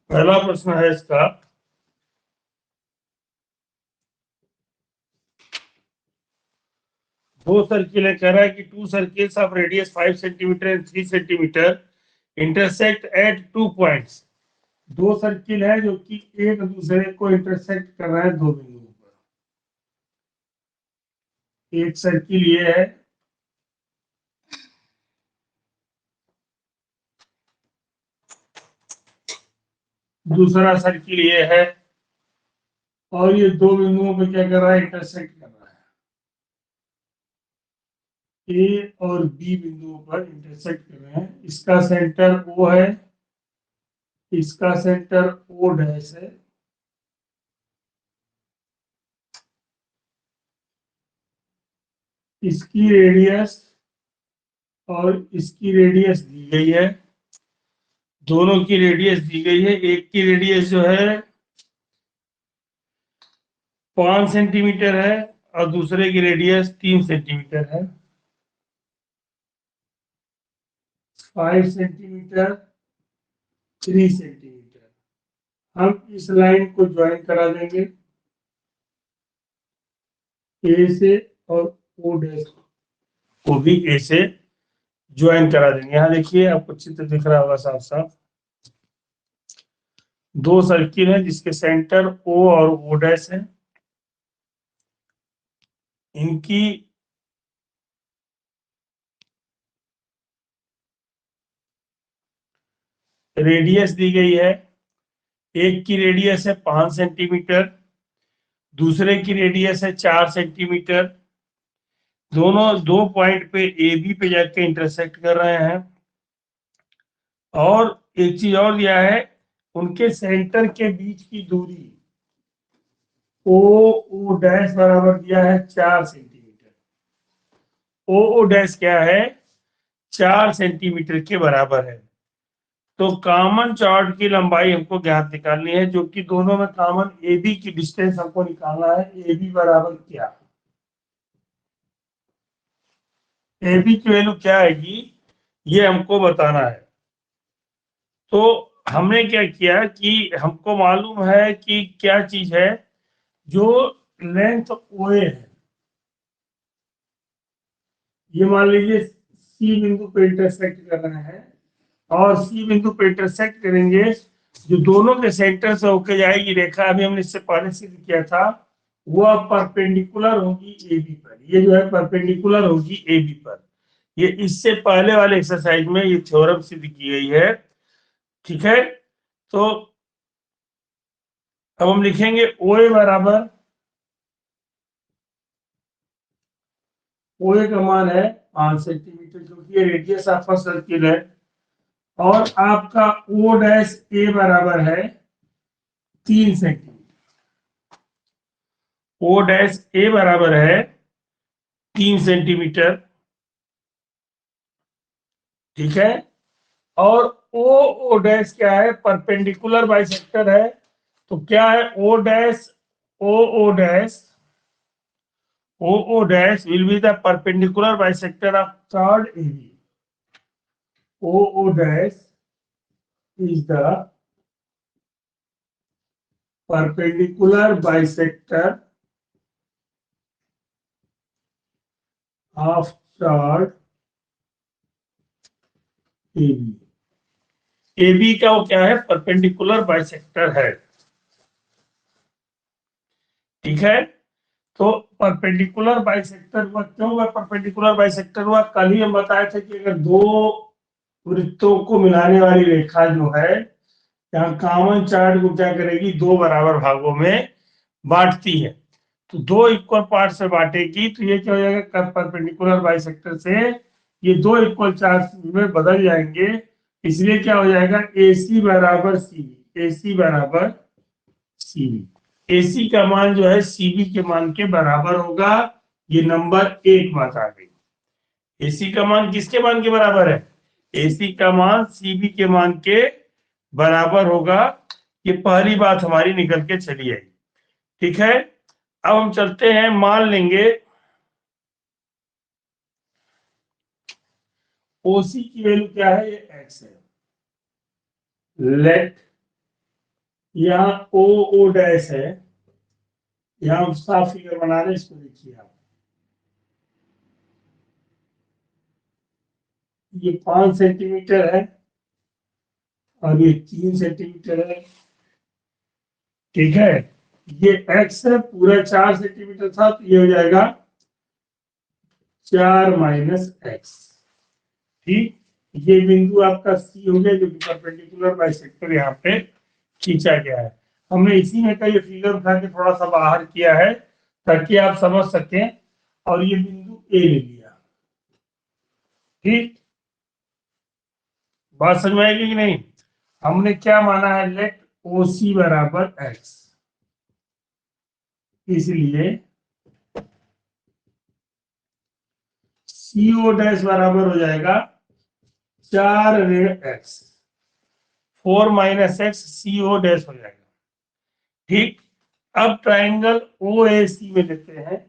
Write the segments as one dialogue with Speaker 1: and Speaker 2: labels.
Speaker 1: पहला प्रश्न है इसका, दो सर्किल है, कह रहा है कि two circles of radius 5 centimetre and 3 centimetre intersect at 2 points. दो सर्किल है जो कि एक दूसरे को इंटरसेक्ट कर रहा है दो बिंदुओं पर। एक सर्किल ये है, दूसरा सर्किल ये है, और ये दो बिंदुओं पे क्या कर रहा है, इंटरसेक्ट कर रहा है। ए और बी बिंदुओं पर इंटरसेक्ट कर रहे हैं। इसका सेंटर ओ है, इसका सेंटर ओ डैश है, इसकी रेडियस और इसकी रेडियस दी गई है। दोनों की रेडियस दी गई है। एक की रेडियस जो है 5 सेंटीमीटर है और दूसरे की रेडियस 3 सेंटीमीटर है। 5 सेंटीमीटर, 3 सेंटीमीटर। हम इस लाइन को ज्वाइन करा देंगे ए से, और ओ डैश को भी ए से ज्वाइन करा देंगे। यहाँ देखिए, आपको चित्र दिख रहा होगा साफ साफ। दो सर्किल है जिसके सेंटर ओ और ओ डैश है। इनकी रेडियस दी गई है। एक की रेडियस है 5 सेंटीमीटर, दूसरे की रेडियस है 4 सेंटीमीटर। दोनों दो पॉइंट पे ए बी पे जाके इंटरसेक्ट कर रहे हैं। और एक चीज और दिया है, उनके सेंटर के बीच की दूरी ओ ओ डैश बराबर दिया है 4 सेंटीमीटर। ओ ओ डैश क्या है, 4 सेंटीमीटर के बराबर है। तो कॉमन चॉर्ड की लंबाई हमको ज्ञात निकालनी है, जो कि दोनों में कॉमन ए बी की डिस्टेंस हमको निकालना है। ए बी बराबर क्या, ए बी की वैल्यू क्या आएगी, ये हमको बताना है। तो हमने क्या किया कि हमको मालूम है कि क्या चीज है, जो लेंथ ओए है, ये मान लीजिए सी बिंदु पे इंटरसेक्ट कर रहे हैं, और सी बिंदु पे इंटरसेक्ट करेंगे, जो दोनों के सेंटर से होके जाएगी रेखा, अभी हमने इससे पहले सिद्ध किया था, वह परपेंडिकुलर होगी ए बी पर। ये जो है परपेंडिकुलर होगी ए बी पर। ये इससे पहले वाले एक्सरसाइज में ये थ्योरम सिद्ध की गई है। ठीक है, तो अब हम लिखेंगे OA बराबर, OA का मान है 5 सेंटीमीटर, क्योंकि ये रेडियस ऑफ सर्किल है। और आपका O डैश ए बराबर है 3 सेंटीमीटर। O डैश ए बराबर है 3 सेंटीमीटर। ठीक है, और ओ ओ डैश क्या है, परपेंडिकुलर बाइसेक्टर है। तो क्या है, O dash O O dash, O dash will be the perpendicular bisector of chord AB. O dash is the perpendicular bisector of chord AB. AB का वो क्या है, परपेंडिकुलर बाइसेक्टर है। ठीक है, तो परपेंडिकुलर बाइसेक्टर हुआ, क्यों हुआ परपेंडिकुलर बाइसेक्टर हुआ, कल ही हम बताए थे कि अगर दो वृत्तों को मिलाने वाली रेखा जो है, यहाँ कॉमन चार्ट को क्या करेगी, दो बराबर भागों में बांटती है। तो दो इक्वल पार्ट से बांटेगी, तो ये क्या हो जाएगा, परपेंडिकुलर बाइसेक्टर से ये दो इक्वल चार्ट में बदल जाएंगे। इसलिए क्या हो जाएगा, AC बराबर CB, AC बराबर CB। AC का मान जो है CB के मान के बराबर होगा। ये नंबर एक बात आ गई। AC का मान किसके मान के बराबर है, AC का मान CB के मान के बराबर होगा। ये पहली बात हमारी निकल के चली आई। ठीक है, अब हम चलते हैं, मान लेंगे OC की वैल्यू क्या है, ये x है। लेट यहाँ ओ ओ डैश है, यहाँ हम साफ फिगर बना रहे हैं, इसको देखिए आप, ये 5 सेंटीमीटर है और ये 3 सेंटीमीटर है, ठीक है। ये एक्स है, पूरा 4 सेंटीमीटर था, तो ये हो जाएगा 4 माइनस एक्स, ठीक। ये बिंदु आपका सी हो गया, जो कि परपेंडिकुलर बाइसेक्टर यहाँ पे खींचा गया है। हमने इसी में का ये फिगर उठा के थोड़ा सा बाहर किया है ताकि आप समझ सकें, और ये बिंदु ए ले लिया, ठीक। बात समझ में आएगी कि नहीं? हमने क्या माना है, लेट ओ सी बराबर एक्स, इसलिए सी ओ डैश बराबर हो जाएगा 4 ऋण एक्स, 4 माइनस एक्स सी ओ डैश हो जाएगा, ठीक। अब ट्राइंगल ओ ए सी में लेते हैं,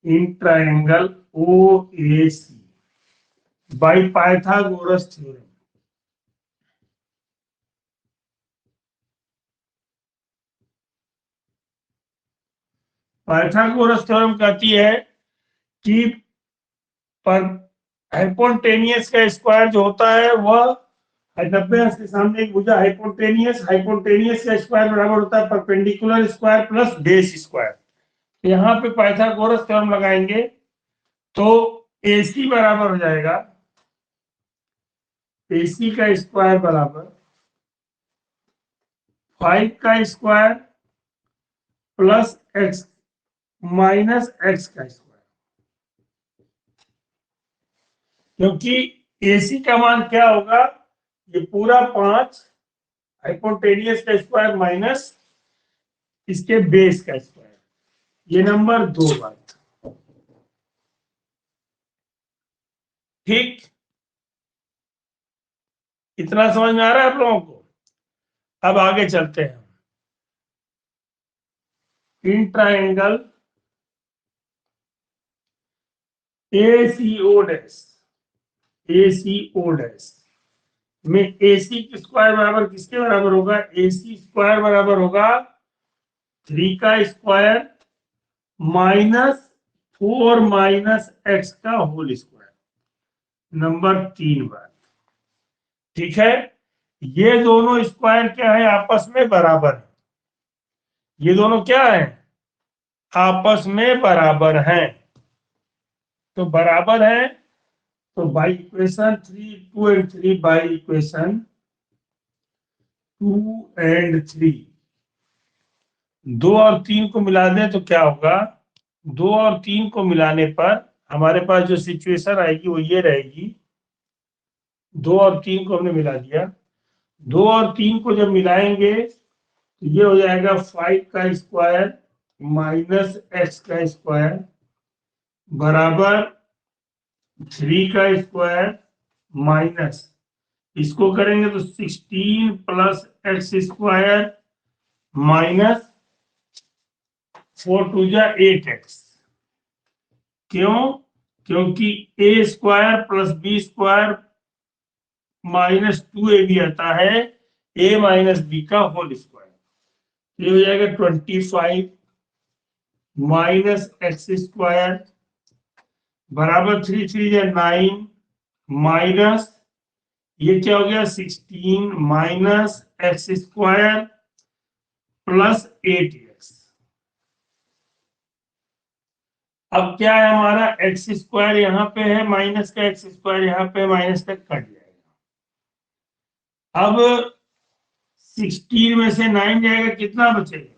Speaker 1: in triangle O A C by Pythagoras theorem. Pythagoras theorem कहती है कि पर हाइपोटेनियस का स्क्वायर जो होता है वह 90 अंश के सामने एक भुजा हाइपोटेनियस, हाइपोटेनियस का स्क्वायर बराबर होता है perpendicular square plus base square. यहाँ पे पाइथागोरस थ्योरम लगाएंगे तो AC बराबर हो जाएगा, AC का स्क्वायर बराबर 5 का square plus x minus X का स्क्वायर, क्योंकि AC का मान क्या होगा, ये पूरा 5 हाइपोटेनियस का स्क्वायर माइनस इसके बेस का स्क्वायर, ये नंबर 2 बात, ठीक। इतना समझ में आ रहा है आप लोगों को? अब आगे चलते हैं, in triangle ACO dash, ACO dash में AC की स्क्वायर बराबर किसके बराबर होगा, AC स्क्वायर बराबर होगा 3 का स्क्वायर माइनस 4 माइनस एक्स का होल स्क्वायर, नंबर 3 बात, ठीक है। ये दोनों स्क्वायर क्या है, आपस में बराबर है, ये दोनों क्या है, आपस में बराबर हैं, तो बराबर है, तो by equation 3 2 and 3 by equation 2 and 3, 2 और 3 को मिला दें तो क्या होगा, 2 और 3 को मिलाने पर हमारे पास जो सिचुएशन आएगी वो ये रहेगी, 2 और 3 को हमने मिला दिया, 2 और 3 को जब मिलाएंगे तो ये हो जाएगा 5 का स्क्वायर माइनस एक्स का स्क्वायर बराबर 3 का स्क्वायर माइनस, इसको करेंगे तो 16 plus X square minus 4 two जा 8x, क्यों, क्योंकि A square plus B square minus 2ab आता है a माइनस बी का होल स्क्वायर, ये हो जाएगा 25 माइनस एक्स स्क्वायर बराबर 3 3 या 9 माइनस, ये क्या हो गया 16 minus x square plus 8x। अब क्या है हमारा, एक्स स्क्वायर यहाँ पे है माइनस का एक्स स्क्वायर यहाँ पे माइनस तक कट जाएगा। अब 16 में से 9 जाएगा, कितना बचेगा,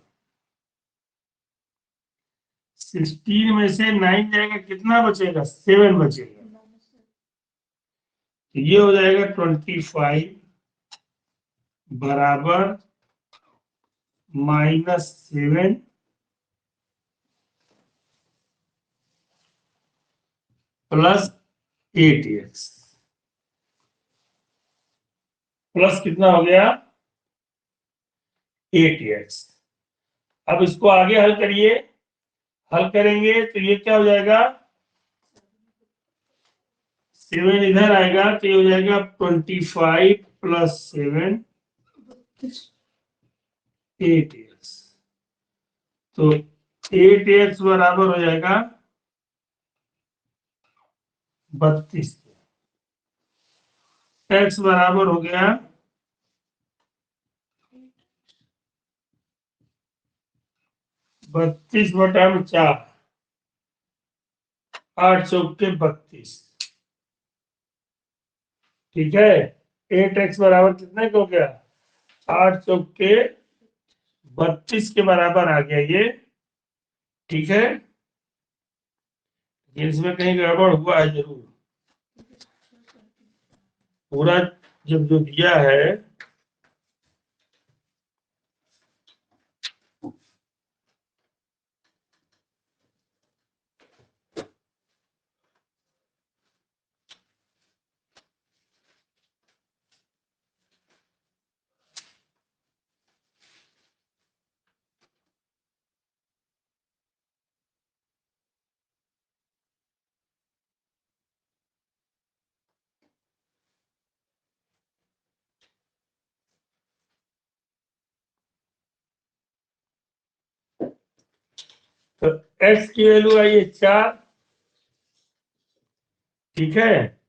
Speaker 1: 16 में से 9 जाएगा, कितना बचेगा, 7 बचेगा, तो ये हो जाएगा 25 बराबर -7 प्लस 8x, प्लस कितना हो गया 8x। अब इसको आगे हल करिए, हल करेंगे तो ये क्या हो जाएगा, 7 इधर आएगा तो ये हो जाएगा 25 प्लस 7 8x, तो 8x बराबर हो जाएगा 32, x बराबर हो गया 32/4, 8 चौके 32। ठीक है, 8x बराबर कितने का हो गया, 8 चौके 32 के बराबर आ गया ये। ठीक है, इसमें कहीं गड़बड़ हुआ है जरूर, पूरा जब जो दिया है तो x की वैल्यू आई है 4। ठीक है,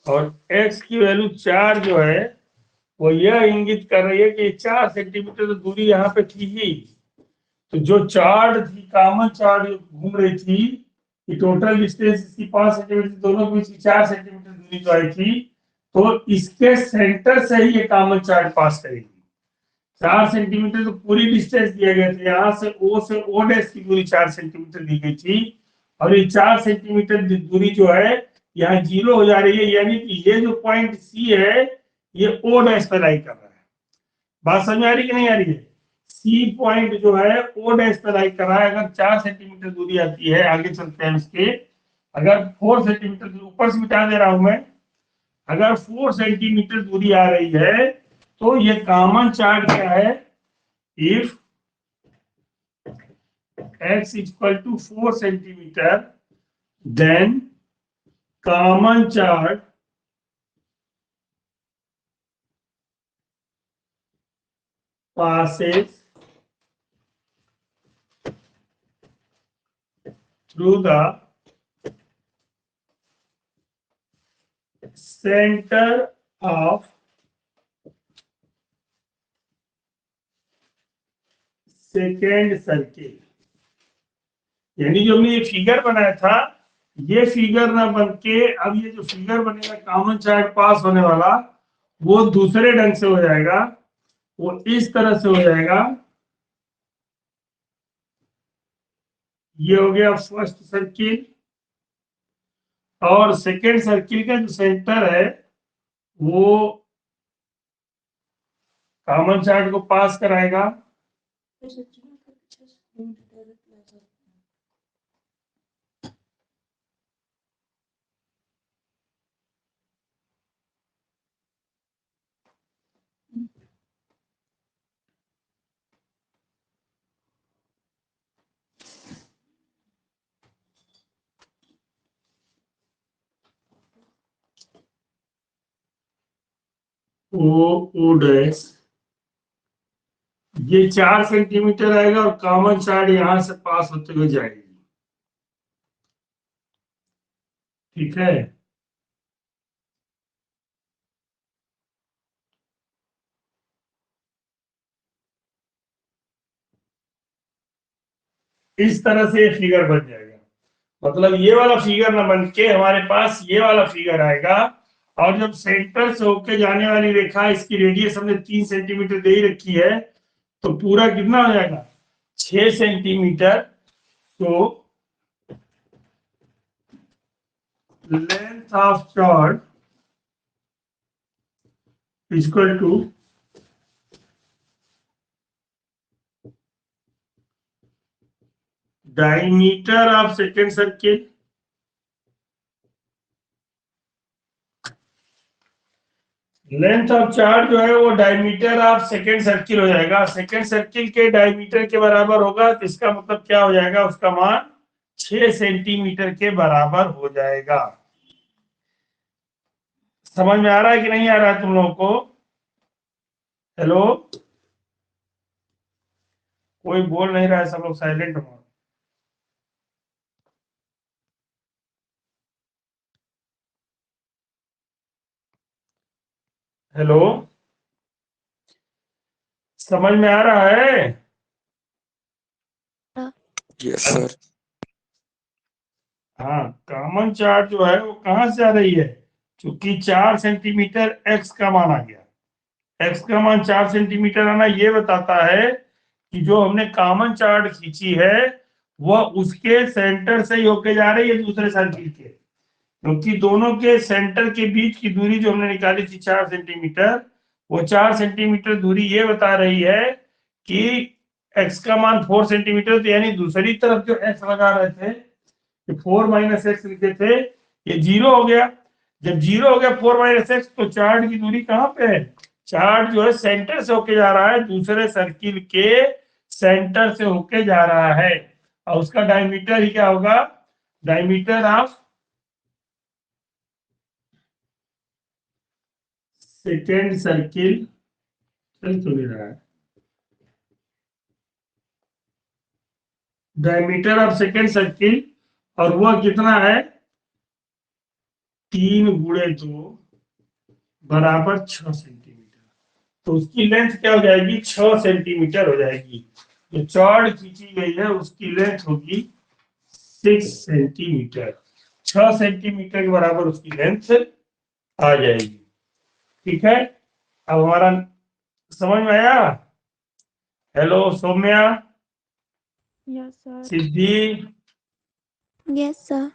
Speaker 1: और x की वैल्यू 4 जो है वो यह इंगित कर रही है कि 4 सेंटीमीटर तो दूरी यहाँ पे थी ही। तो जो चार्ट थी, कॉमन चार्ट जो घूम रही थी, कि टोटल डिस्टेंस इसकी 5 सेंटीमीटर, दोनों के बीच की 4 सेंटीमीटर दूरी जो आई थी, तो इसके सेंटर से ही ये कॉमन चार्ट पास करेगी। 4 सेंटीमीटर तो पूरी डिस्टेंस दिया गया था, यहाँ से ओ से ओ डैश की दूरी 4 सेंटीमीटर दी गई थी, और ये 4 सेंटीमीटर दूरी जो है यहाँ 0 हो जा रही है, यानी कि ये जो पॉइंट सी है ये ओ डैश पे लाई कर रहा है। बात समझ आ रही कि नहीं आ रही है? सी पॉइंट जो है ओ डैश पे लाई कर रहा है। अगर 4 सेंटीमीटर दूरी आती है, आगे चलते हैं इसके, अगर 4 सेंटीमीटर ऊपर से मिटा दे रहा हूं मैं, अगर 4 सेंटीमीटर दूरी आ रही है तो ये कॉमन चार्ट क्या है, if x equal to 4 centimetre then common chord passes through the center of second circle. यानी जो हमने ये फिगर बनाया था, ये फिगर ना बन के अब ये जो फिगर बनेगा कॉमन चार्ट पास होने वाला, वो दूसरे ढंग से हो जाएगा, वो इस तरह से हो जाएगा। ये हो गया फर्स्ट सर्किल, और सेकेंड सर्किल का जो सेंटर है वो कॉमन चार्ट को पास कराएगा। ओ डैश, ये 4 सेंटीमीटर आएगा और कॉमन चार्ट यहां से पास होते हुए जाएगी। ठीक है, इस तरह से ये फिगर बन जाएगा। मतलब ये वाला फिगर ना बन के हमारे पास ये वाला फिगर आएगा, और जब सेंटर से होके जाने वाली रेखा, इसकी रेडियस हमने 3 सेंटीमीटर दे ही रखी है, तो पूरा कितना हो जाएगा 6 सेंटीमीटर। तो length of chord equal to diameter of second circle. Length of chord जो है वो डायमीटर ऑफ सेकेंड सर्किल हो जाएगा। सेकेंड सर्किल के डायमीटर के बराबर होगा, तो इसका मतलब क्या हो जाएगा, उसका मान 6 सेंटीमीटर के बराबर हो जाएगा। समझ में आ रहा है कि नहीं आ रहा है तुम लोगों को? हेलो, कोई बोल नहीं रहा है, सब लोग साइलेंट हो। हेलो, समझ में आ रहा है?
Speaker 2: Yes sir.
Speaker 1: हाँ, कॉमन चार्ज जो है वो कहाँ से आ रही है? क्योंकि 4 सेंटीमीटर एक्स का मान आ गया। एक्स का मान 4 सेंटीमीटर आना ये बताता है कि जो हमने कॉमन चार्ट खींची है वह उसके सेंटर से ही होके जा रही है दूसरे सर्किल के। क्योंकि दोनों के सेंटर के बीच की दूरी जो हमने निकाली थी 4 सेंटीमीटर, वो 4 सेंटीमीटर दूरी ये बता रही है कि एक्स का मान 4 सेंटीमीटर, तो यानी दूसरी तरफ जो एक्स लगा रहे थे, 4 - एक्स लिखे थे, ये 0 हो गया। जब 0 हो गया 4 - एक्स, तो चार्ट की दूरी कहाँ पे है? चार्ट जो है सेंटर से होके जा रहा है, दूसरे सर्किल के सेंटर से होके जा रहा है, और उसका डायमीटर ही क्या होगा? Diameter of second circle. चल तो नहीं रहा है। डायमीटर ऑफ सेकेंड सर्किल, और वह कितना है? 3 × 2 बराबर 6 सेंटीमीटर। तो उसकी लेंथ क्या हो जाएगी? 6 सेंटीमीटर हो जाएगी। जो चौड़ खींची गई है उसकी लेंथ होगी 6 सेंटीमीटर। 6 सेंटीमीटर के बराबर उसकी लेंथ आ जाएगी। ठीक है, अब हमारा समझ में आया? Hello Saumya,
Speaker 3: Yes, sir.
Speaker 1: Siddhi,
Speaker 3: Yes, sir.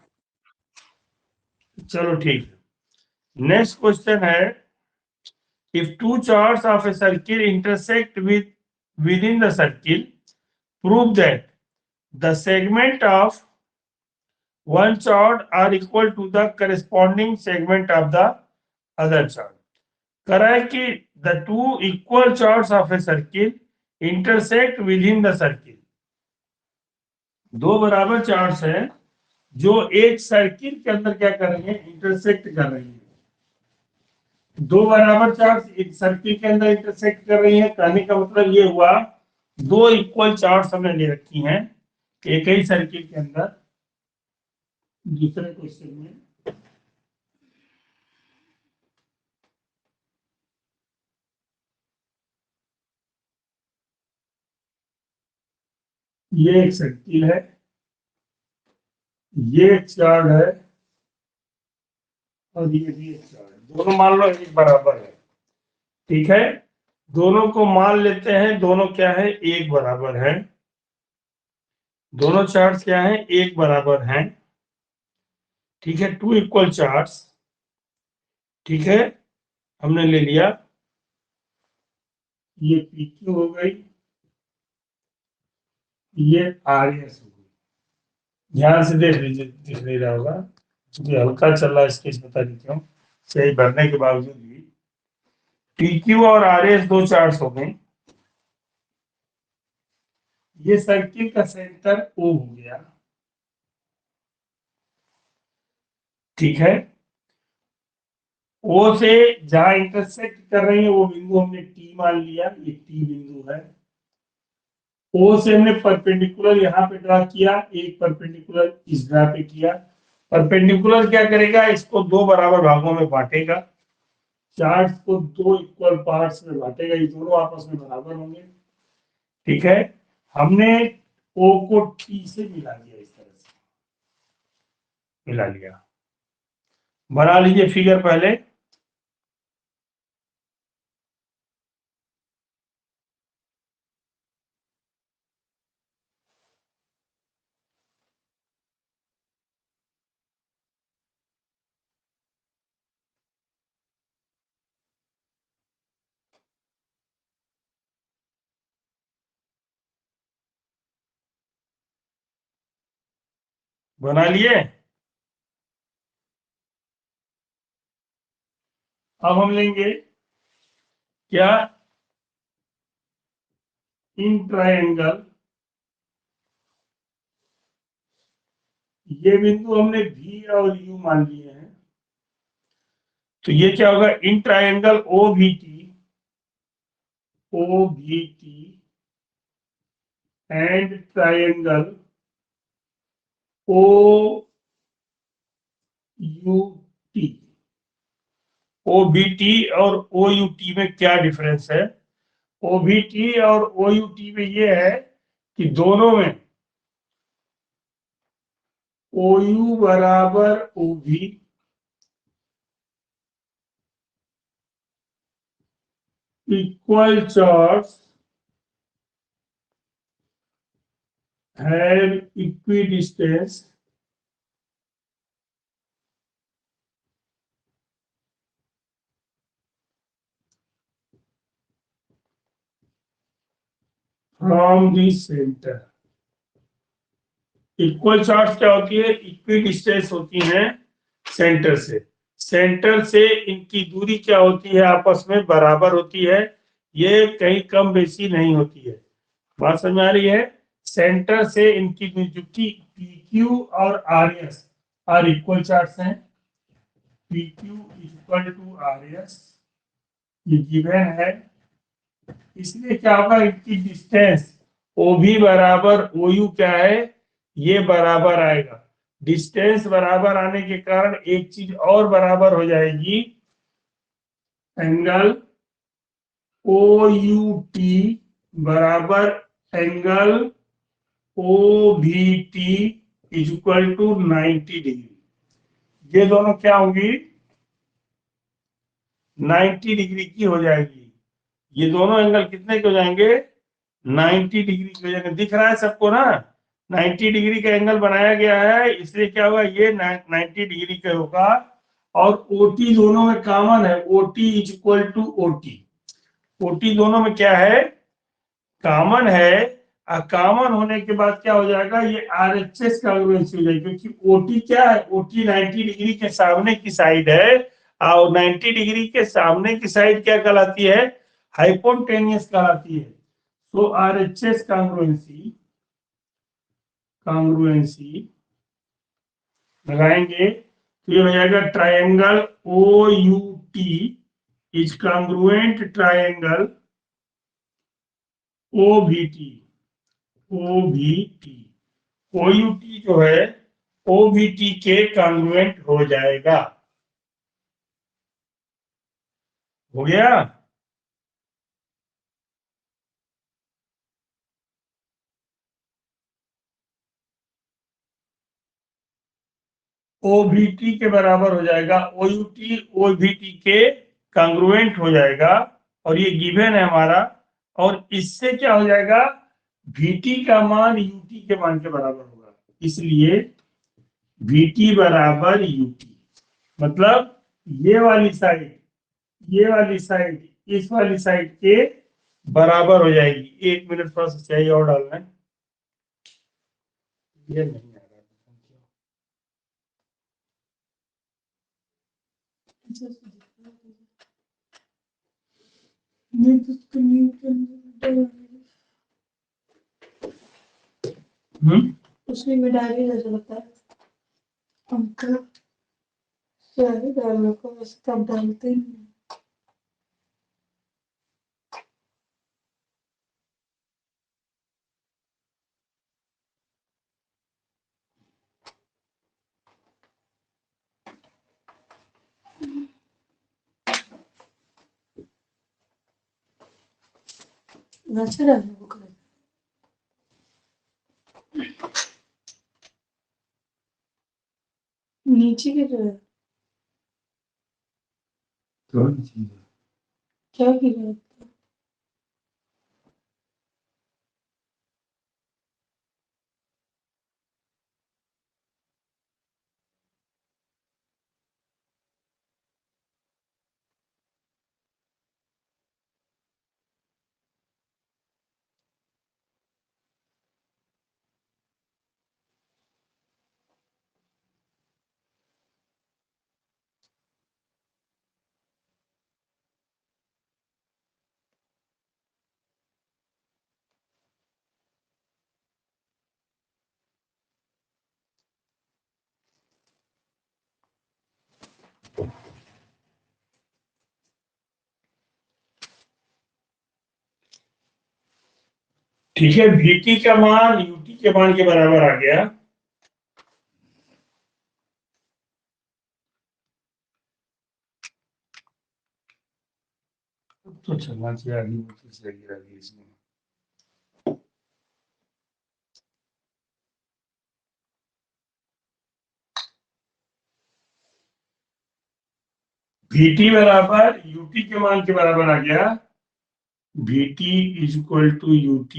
Speaker 1: चलो ठीक है। नेक्स्ट क्वेश्चन है, if two chords of a circle intersect within the circle, prove that the segment of one chord are equal to the corresponding segment of the other chord। करा है कि the two equal chords of a circle intersect within the circle। दो बराबर चॉर्ड्स हैं जो एक circle के अंदर क्या कर रही हैं? इंटरसेक्ट कर रही हैं। दो बराबर चार्ज एक सर्किल के अंदर इंटरसेक्ट कर रही हैं, कहने का मतलब ये हुआ दो इक्वल चार्ज हमने ले रखी हैं एक ही सर्किल के अंदर। दूसरे क्वेश्चन में ये एक सर्किल है, ये एक चार्ज है, और ये भी एक चार्ज है। दोनों मान लो एक बराबर है। ठीक है, दोनों को मान लेते हैं, दोनों क्या है? एक बराबर है। दोनों चार्ज क्या है? एक बराबर हैं। ठीक है, टू इक्वल चार्ज। ठीक है, हमने ले लिया। ये पी क्यू हो गई, ये आर एस हो गई। ध्यान से देख लीजिए, दिख नहीं रहा होगा क्योंकि हल्का चल रहा है स्केच, पता नहीं क्यों, सही भरने के बावजूद भी। पी क्यू और आर एस दो चार्ज हो गए। ये सर्किल का सेंटर ओ हो गया। ठीक है, ओ से जहां इंटरसेक्ट कर रही है वो बिंदु हमने टी मान लिया, ये टी बिंदु है। ओ से हमने परपेंडिकुलर यहाँ पे ड्रा किया, एक परपेंडिकुलर इस ड्रा पे किया। परपेंडिकुलर क्या करेगा? इसको दो बराबर भागों में बांटेगा, चार्ज को दो इक्वल पार्ट्स में बांटेगा, ये दोनों आपस में बराबर होंगे। ठीक है, हमने ओ को टी से मिला दिया, इस तरह से मिला लिया। बना लीजिए फिगर पहले। बना लिए? अब हम लेंगे क्या? इन ट्रायंगल, ये बिंदु हमने भी और यू मान लिए हैं। तो ये क्या होगा, इन triangle O B T and triangle O U T. O B T और ओ यू टी में क्या डिफरेंस है? ओ बी टी और ओ यू टी में ये है कि दोनों में ओ यू बराबर ओ भी, equal charge have equidistance from the center। Equal charge क्या होती है? इक्वी डिस्टेंस होती है सेंटर से। सेंटर से इनकी दूरी क्या होती है? आपस में बराबर होती है, ये कहीं कम बेसी नहीं होती है। बात समझ में आ रही है? सेंटर से इनकी जो पी क्यू और R S are equal chords हैं। P Q equal to R S, ये गिवन है। इसलिए क्या होगा, इनकी डिस्टेंस ओ भी बराबर ओ यू क्या है, ये बराबर आएगा। डिस्टेंस बराबर आने के कारण एक चीज और बराबर हो जाएगी, एंगल ओ यू टी बराबर angle O B T is equal to 90 degree. ये दोनों क्या होंगी? 90 डिग्री की हो जाएगी। ये दोनों एंगल कितने के हो जाएंगे? 90 डिग्री की हो जाएंगे। दिख रहा है सबको ना? 90 डिग्री का एंगल बनाया गया है, इसलिए क्या होगा, ये 90 डिग्री का होगा। और ओटी दोनों में कॉमन है, OT is equal to OT. OT दोनों में क्या है? कॉमन है। कॉमन होने के बाद क्या हो जाएगा, ये आरएचएस कॉन्ग्रुएंसी हो जाएगी, क्योंकि ओटी क्या है, ओटी 90 डिग्री के सामने की साइड है। और 90 डिग्री के सामने की साइड क्या कहलाती है? हाइपोटेनियस कहलाती है। तो आरएचएस कॉन्ग्रुएंसी कॉन्ग्रुएंसी लगाएंगे तो ये हो जाएगा triangle O U T is congruent triangle O B T. O B T, O U T जो है ओ भी टी के कॉन्ग्रुएंट हो जाएगा। हो गया? ओ भी टी के बराबर हो जाएगा, ओ यू टी ओ भी टी के कॉन्ग्रुएंट हो जाएगा। और ये गिवन है हमारा। और इससे क्या हो जाएगा, VT का मान UT के मान के बराबर होगा। इसलिए VT बराबर UT, मतलब ये वाली साइड, ये वाली साइड इस वाली साइड के बराबर हो जाएगी। 1 मिनट थोड़ा सा चाहिए और डालना है, ये नहीं आ रहा
Speaker 3: उसमें में डाली जैसे लगता है अंकल, शाही डालने को बस तब डालते हैं। अच्छा डालने को कर नीचे गिर रहा है, क्या गिर रहा है?
Speaker 1: ठीक है, VT का मान UT के मान के बराबर आ गया। तो चलना चाहिए आगे इसमें। VT बराबर UT के मान के बराबर आ गया। VT is equal to UT।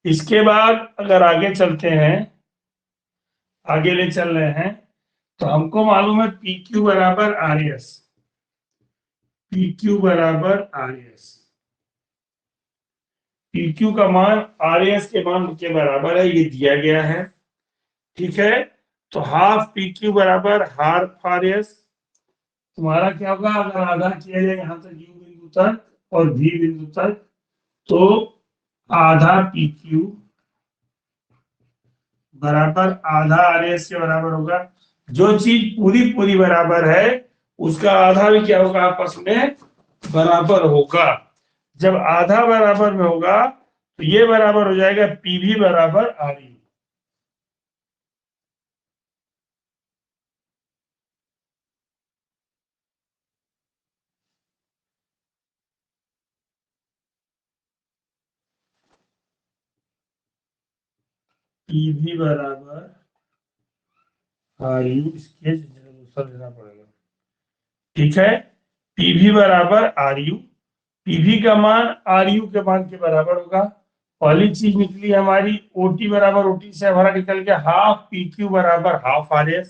Speaker 1: इसके बाद अगर आगे चलते हैं, आगे ले चल रहे हैं, तो हमको मालूम है PQ बराबर RS। PQ बराबर RS। PQ का मान RS के मान के बराबर है, ये दिया गया है। ठीक है, तो हाफ PQ बराबर हाफ RS। तुम्हारा क्या होगा अगर आधा किया जाए यहां तक U बिंदु तक और V बिंदु तक, तो आधा PQ बराबर आधा RS के बराबर होगा। जो चीज पूरी पूरी बराबर है उसका आधा भी क्या होगा, आपस में बराबर होगा। जब आधा बराबर में होगा तो ये बराबर हो जाएगा PV बराबर RU। PV बराबर RU, इसके दूसरा देना पड़ेगा। ठीक है, PV बराबर RU। PV का मान RU के मान के बराबर होगा। पहली चीज निकली हमारी OT बराबर OT से हमारा निकल गया हाफ PQ बराबर हाफ RS।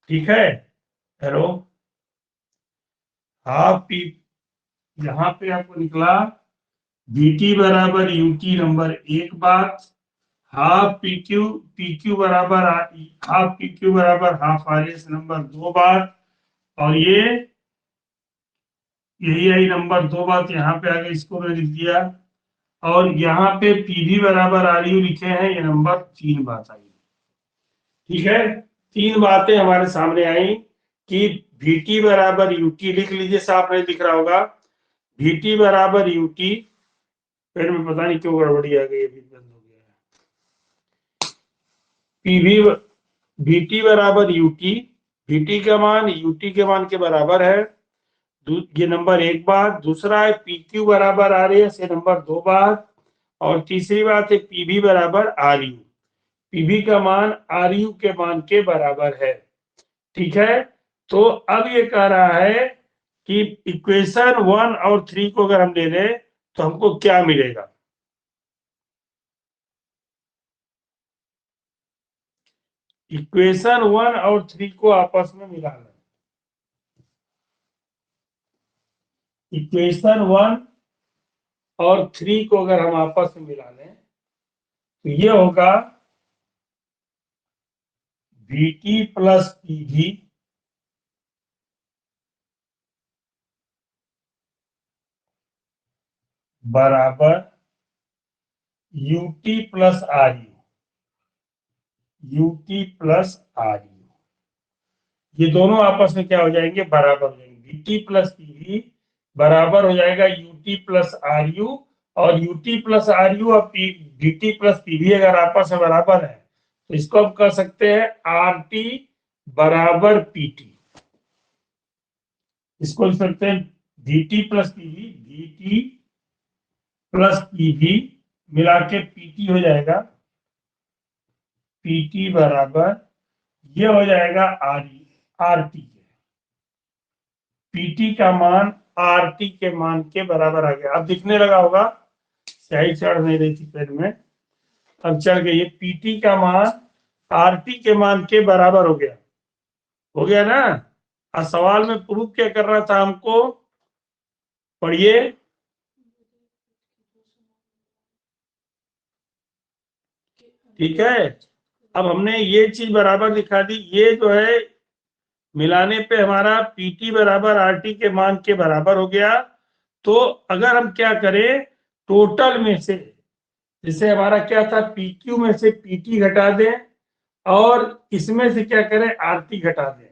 Speaker 1: ठीक है, हेलो, हाफ P, यहाँ पे आपको निकला VT बराबर UT नंबर एक बात, हाफ PQ, PQ बराबर हाफ PQ बराबर हाफ RS नंबर दो बात, और ये यही आई नंबर दो बात यहाँ पे आगे इसको मैंने लिख दिया। और यहाँ पे PV बराबर RU लिखे हैं, ये नंबर तीन बात आई। ठीक है, तीन बातें हमारे सामने आई कि VT बराबर UT, लिख लीजिए, साफ नहीं दिख रहा होगा। VT बराबर UT, पेड़ में पता नहीं क्यों गड़बड़ी आ गई, अभी बंद हो गया है। PV VT बराबर UT, VT का मान UT के मान के बराबर है, ये नंबर एक बात। दूसरा है PQ बराबर RS, ये नंबर दो बात। और तीसरी बात है PV बराबर RU। PV का मान RU के मान के बराबर है। ठीक है, तो अब ये कह रहा है कि इक्वेशन 1 और 3 को अगर हम ले लें तो हमको क्या मिलेगा। इक्वेशन 1 और 3 को आपस में मिलाना। इक्वेशन 1 और 3 को अगर हम आपस में मिला लें तो ये होगा VT प्लस PV बराबर UT plus RU। UT plus RU, ये दोनों आपस में क्या हो जाएंगे, बराबर हो जाएंगे। VT प्लस PV बराबर हो जाएगा UT प्लस RU। और UT प्लस RU और VT प्लस PV अगर आपस में बराबर है तो इसको हम कह सकते हैं RT बराबर PT। इसको लिख सकते हैं VT plus PV, VT plus PV मिला के PT हो जाएगा। PT बराबर ये हो जाएगा RT के, PT का मान RT के मान के बराबर आ गया। अब दिखने लगा होगा, स्याही चढ़ नहीं रही थी पेन में, अब चढ़ गई। ये PT का मान RT के मान के बराबर हो गया ना। और सवाल में प्रूफ क्या कर रहा था हमको, पढ़िए। ठीक है, अब हमने ये चीज बराबर दिखा दी, ये जो है मिलाने पे हमारा PT बराबर RT के मान के बराबर हो गया। तो अगर हम क्या करें, टोटल में से, जैसे हमारा क्या था, PQ में से PT घटा दें और इसमें से क्या करें, RT घटा दें।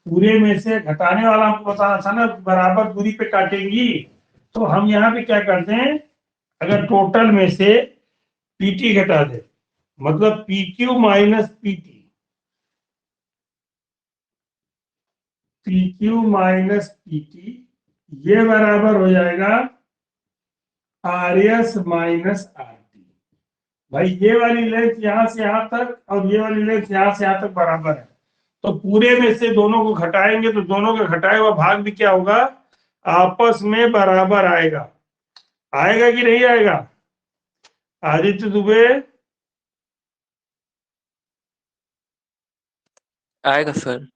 Speaker 1: पूरे में से घटाने वाला हमको बताना था ना, बराबर दूरी पे काटेंगी। तो हम यहाँ पे क्या करते हैं, अगर टोटल में से पीटी घटा दे, मतलब PQ minus PT, PQ minus PT, ये बराबर हो जाएगा R S minus R T. भाई ये वाली लेंथ यहां से यहां तक और ये वाली लेंथ यहां से यहां तक बराबर है, तो पूरे में से दोनों को घटाएंगे तो दोनों का घटाया हुआ भाग भी क्या होगा, आपस में बराबर आएगा। आएगा कि नहीं आएगा आदित्य दुबे?
Speaker 2: आएगा सर।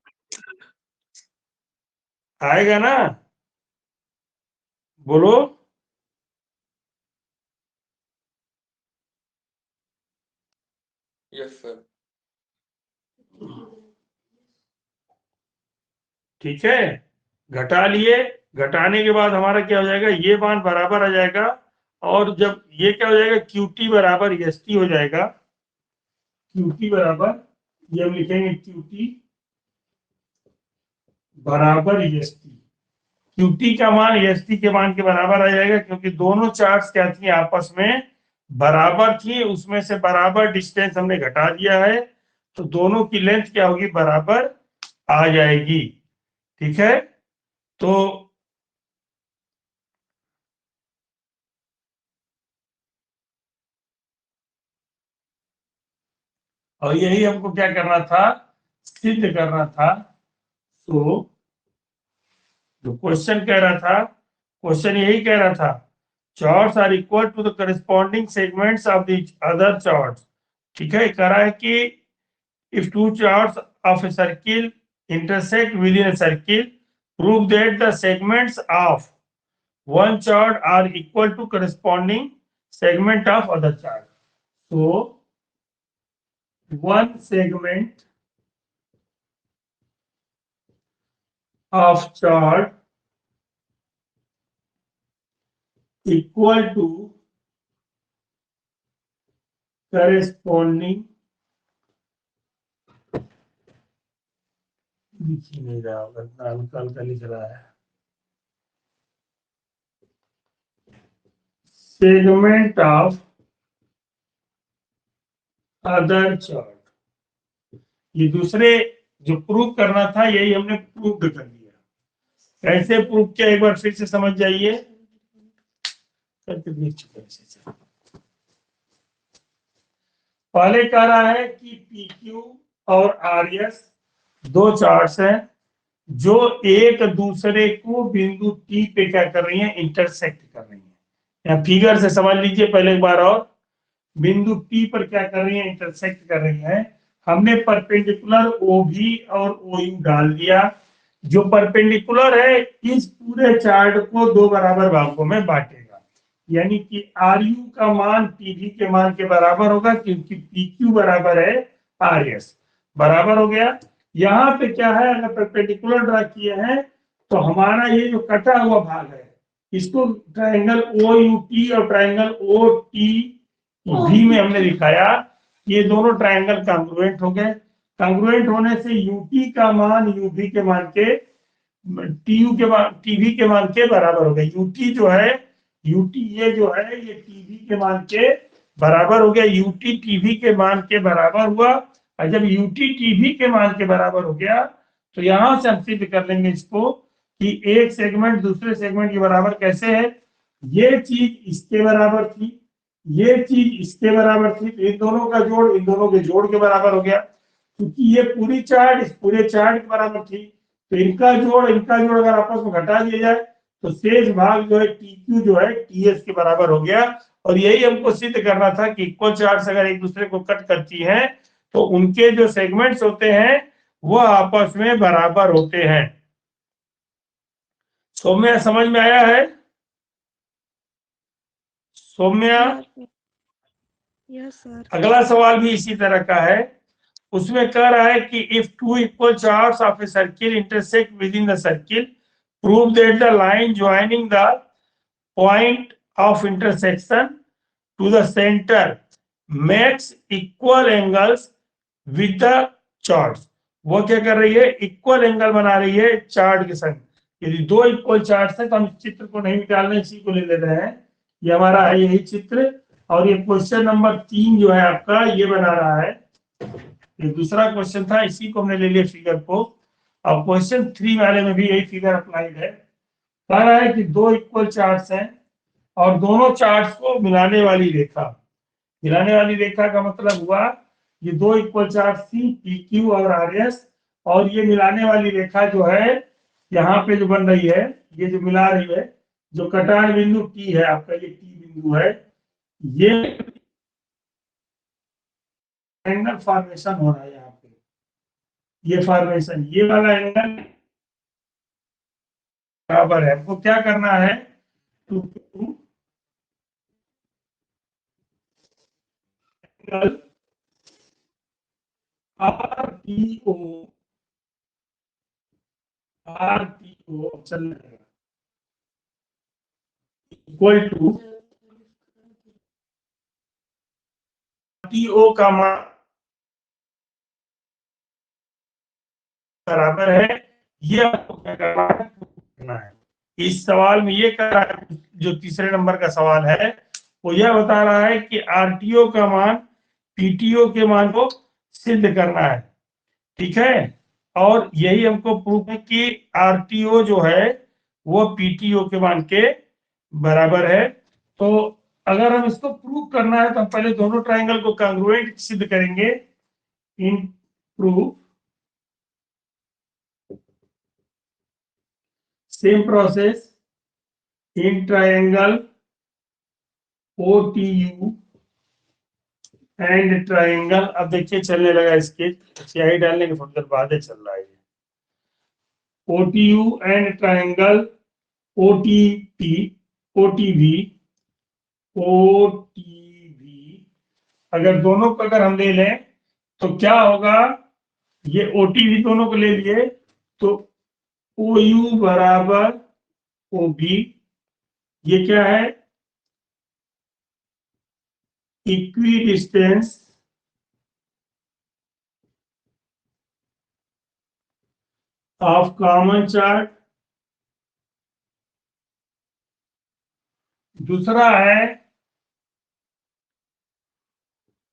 Speaker 1: आएगा ना, बोलो।
Speaker 2: Yes sir.
Speaker 1: ठीक है, घटा लिए, घटाने के बाद हमारा क्या हो जाएगा, ये मान बराबर आ जाएगा, और जब ये क्या हो जाएगा, क्यूटी बराबर एस टी हो जाएगा। क्यूटी बराबर, ये हम लिखेंगे क्यूटी बराबर एस टी। क्यूटी का मान एस टी के मान के बराबर आ जाएगा, क्योंकि दोनों चार्ट्स क्या थी, आपस में बराबर थी, उसमें से बराबर डिस्टेंस हमने घटा दिया है, तो दोनों की लेंथ क्या होगी, बराबर आ जाएगी। ठीक है, तो और यही हमको क्या करना था, सिद्ध करना था। तो जो क्वेश्चन कह रहा था, क्वेश्चन यही कह रहा था, chords are equal to the corresponding segments of the other chords. ठीक है, कह रहा है कि if two charts of a circle intersect within a circle, prove that the segments of one chart are equal to corresponding segment of other chart. So one segment of chart equal to corresponding, दिख ही नहीं रहा होगा, इतना हल्का हल्का लिख रहा है, segment of other chart। ये दूसरे जो प्रूव करना था, यही हमने प्रूव कर दिया। कैसे प्रूव किया, एक बार फिर से समझ जाइए, करके देख चुके हैं। पहले कह रहा है कि PQ और RS दो चार्ट्स हैं जो एक दूसरे को बिंदु T पे क्या कर रही हैं, इंटरसेक्ट कर रही हैं। या फिगर से समझ लीजिए पहले एक बार और, बिंदु P पर क्या कर रही हैं, इंटरसेक्ट कर रही हैं। हमने परपेंडिकुलर OB और OU डाल दिया। जो परपेंडिकुलर है इस पूरे चार्ट को दो बराबर भागों में बांटेगा, यानी कि RU का मान TB के मान के बराबर होगा, क्योंकि PQ बराबर है RS। बराबर हो गया। यहाँ पे क्या है, अगर परपेंडिकुलर ड्रा किए हैं तो हमारा ये जो कटा हुआ भाग है, इसको ट्रायंगल OUT और ट्रायंगल OTV में हमने दिखाया, ये दोनों ट्रायंगल कांग्रुएंट हो गए। कांग्रुएंट होने से UT का मान UV के मान के, TU के मान TV के मान के बराबर हो गया। UT जो है, UT ये जो है, ये TV के मान के बराबर हो गया। UT TV के मान के बराबर हुआ, और जब UT TV के मान के बराबर हो गया तो यहां से हम सिद्ध कर लेंगे इसको कि एक सेगमेंट दूसरे सेगमेंट के बराबर कैसे है। ये चीज इसके बराबर थी, ये चीज इसके बराबर थी, तो इन दोनों का जोड़ इन दोनों के जोड़ के बराबर हो गया। क्योंकि ये पूरी चार्ट इस पूरे चार्ट के बराबर थी, तो इनका जोड़ अगर आपस में घटा दिया जाए तो शेष भाग जो है TQ जो है TS के बराबर हो गया। और यही हमको सिद्ध करना था कि इक्वल चार्ट्स अगर एक दूसरे को कट करती हैं तो उनके जो सेगमेंट्स होते हैं वो आपस में बराबर होते हैं। सौम्या समझ में आया है? Saumya,
Speaker 4: yes sir.
Speaker 1: अगला सवाल भी इसी तरह का है। उसमें कह रहा है कि if two equal chords of a circle intersect within the circle, prove that the line joining the point of intersection to the centre makes equal angles with the chords. वो क्या कर रही है, इक्वल एंगल बना रही है chart के संग। यदि दो इक्वल चार्ट है तो हम चित्र को नहीं निकाल रहे, इसी को ले ले रहे हैं। ये हमारा है यही चित्र, और ये क्वेश्चन नंबर 3 जो है आपका ये बना रहा है। ये दूसरा क्वेश्चन था, इसी को हमने ले लिया फिगर को। अब क्वेश्चन 3 वाले में भी यही फिगर अप्लाइड है। कह रहा है कि दो इक्वल चार्ट्स हैं और दोनों चार्ट्स को मिलाने वाली रेखा, मिलाने वाली रेखा का मतलब हुआ ये दो इक्वल चार्ट थी पी क्यू और आर एस, और ये मिलाने वाली रेखा जो है यहाँ पे जो बन रही है, ये जो मिला रही है, जो कटान बिंदु टी है आपका, ये टी बिंदु है, ये एंगल फॉर्मेशन हो रहा है यहाँ पे। ये फॉर्मेशन, ये वाला एंगल बराबर है। हमको क्या करना है, two angle R T O, R T O चल रहा है इक्वल टू टी ओ का मान बराबर है। ये आपको क्या करना है, इस सवाल में ये कर रहा है, जो तीसरे नंबर का सवाल है वो यह बता रहा है कि आरटीओ का मान पीटीओ के मान को सिद्ध करना है। ठीक है, और यही हमको प्रूफ है कि आरटीओ जो है वो पीटीओ के मान के बराबर है। तो अगर हम इसको प्रूव करना है तो हम पहले दोनों ट्राइंगल को कांग्रुएंट सिद्ध करेंगे in proof. Same process in triangle OTU and triangle. अब देखिए चलने लगा इसके, स्याही डालने के थोड़ी देर बाद ही चल रहा है। OTU and triangle OTP, OTV, OTV, अगर दोनों को अगर हम ले लें तो क्या होगा, ये OTV दोनों को ले लिए तो OU बराबर OB, ये क्या है, equi distance of common chart. दूसरा है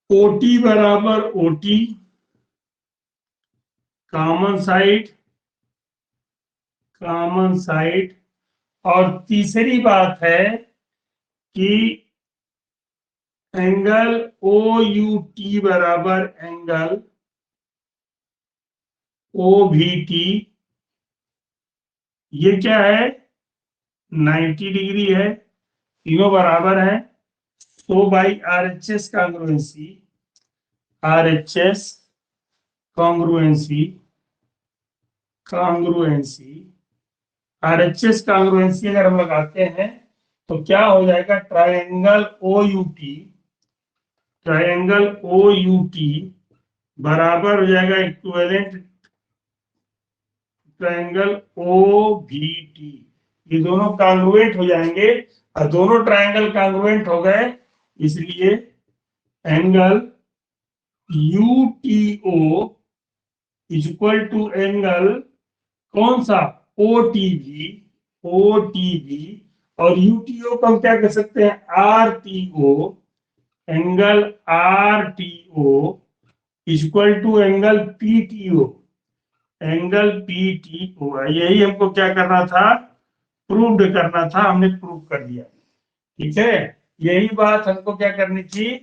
Speaker 1: OT बराबर OT, common side, common side. और तीसरी बात है कि एंगल OUT बराबर एंगल OVT, ये क्या है, 90 डिग्री है, तीनों बराबर है। तो बाई RHS कांग्रुएंसी, RHS कांग्रुएंसी, कांग्रुएंसी, RHS कांग्रुएंसी अगर हम लगाते हैं तो क्या हो जाएगा, ट्रायंगल OUT, ट्रायंगल OUT बराबर हो जाएगा इक्विवेलेंट ट्रायंगल OVT। ये दोनों कांग्रुएंट हो जाएंगे, और दोनों ट्रायंगल कांग्रुएंट हो गए, इसलिए angle UTO is equal to angle कौन सा, OTV, OTV। और UTO को हम क्या कर सकते हैं, RTO, angle RTO is equal to angle PTO, angle PTO। यही हमको क्या करना था, प्रूव्ड करना था, हमने प्रूव कर दिया। ठीक है, यही बात हमको क्या करनी थी,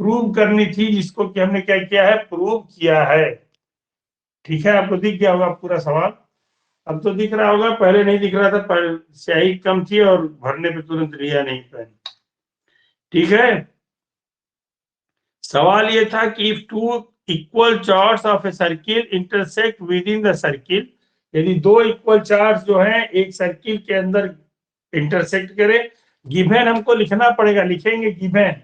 Speaker 1: प्रूव करनी थी, जिसको कि हमने क्या किया है, प्रूव किया है। ठीक है, आपको दिख गया होगा पूरा सवाल, अब तो दिख रहा होगा, पहले नहीं दिख रहा था, पहले स्याही कम थी और भरने पे तुरंत रिया नहीं पैन। ठीक है, सवाल ये था कि if two equal chords of a circle intersect within the circle, यदि दो इक्वल चार्ट्स जो हैं एक सर्किल के अंदर इंटरसेक्ट करें, गिवन हमको लिखना पड़ेगा, लिखेंगे given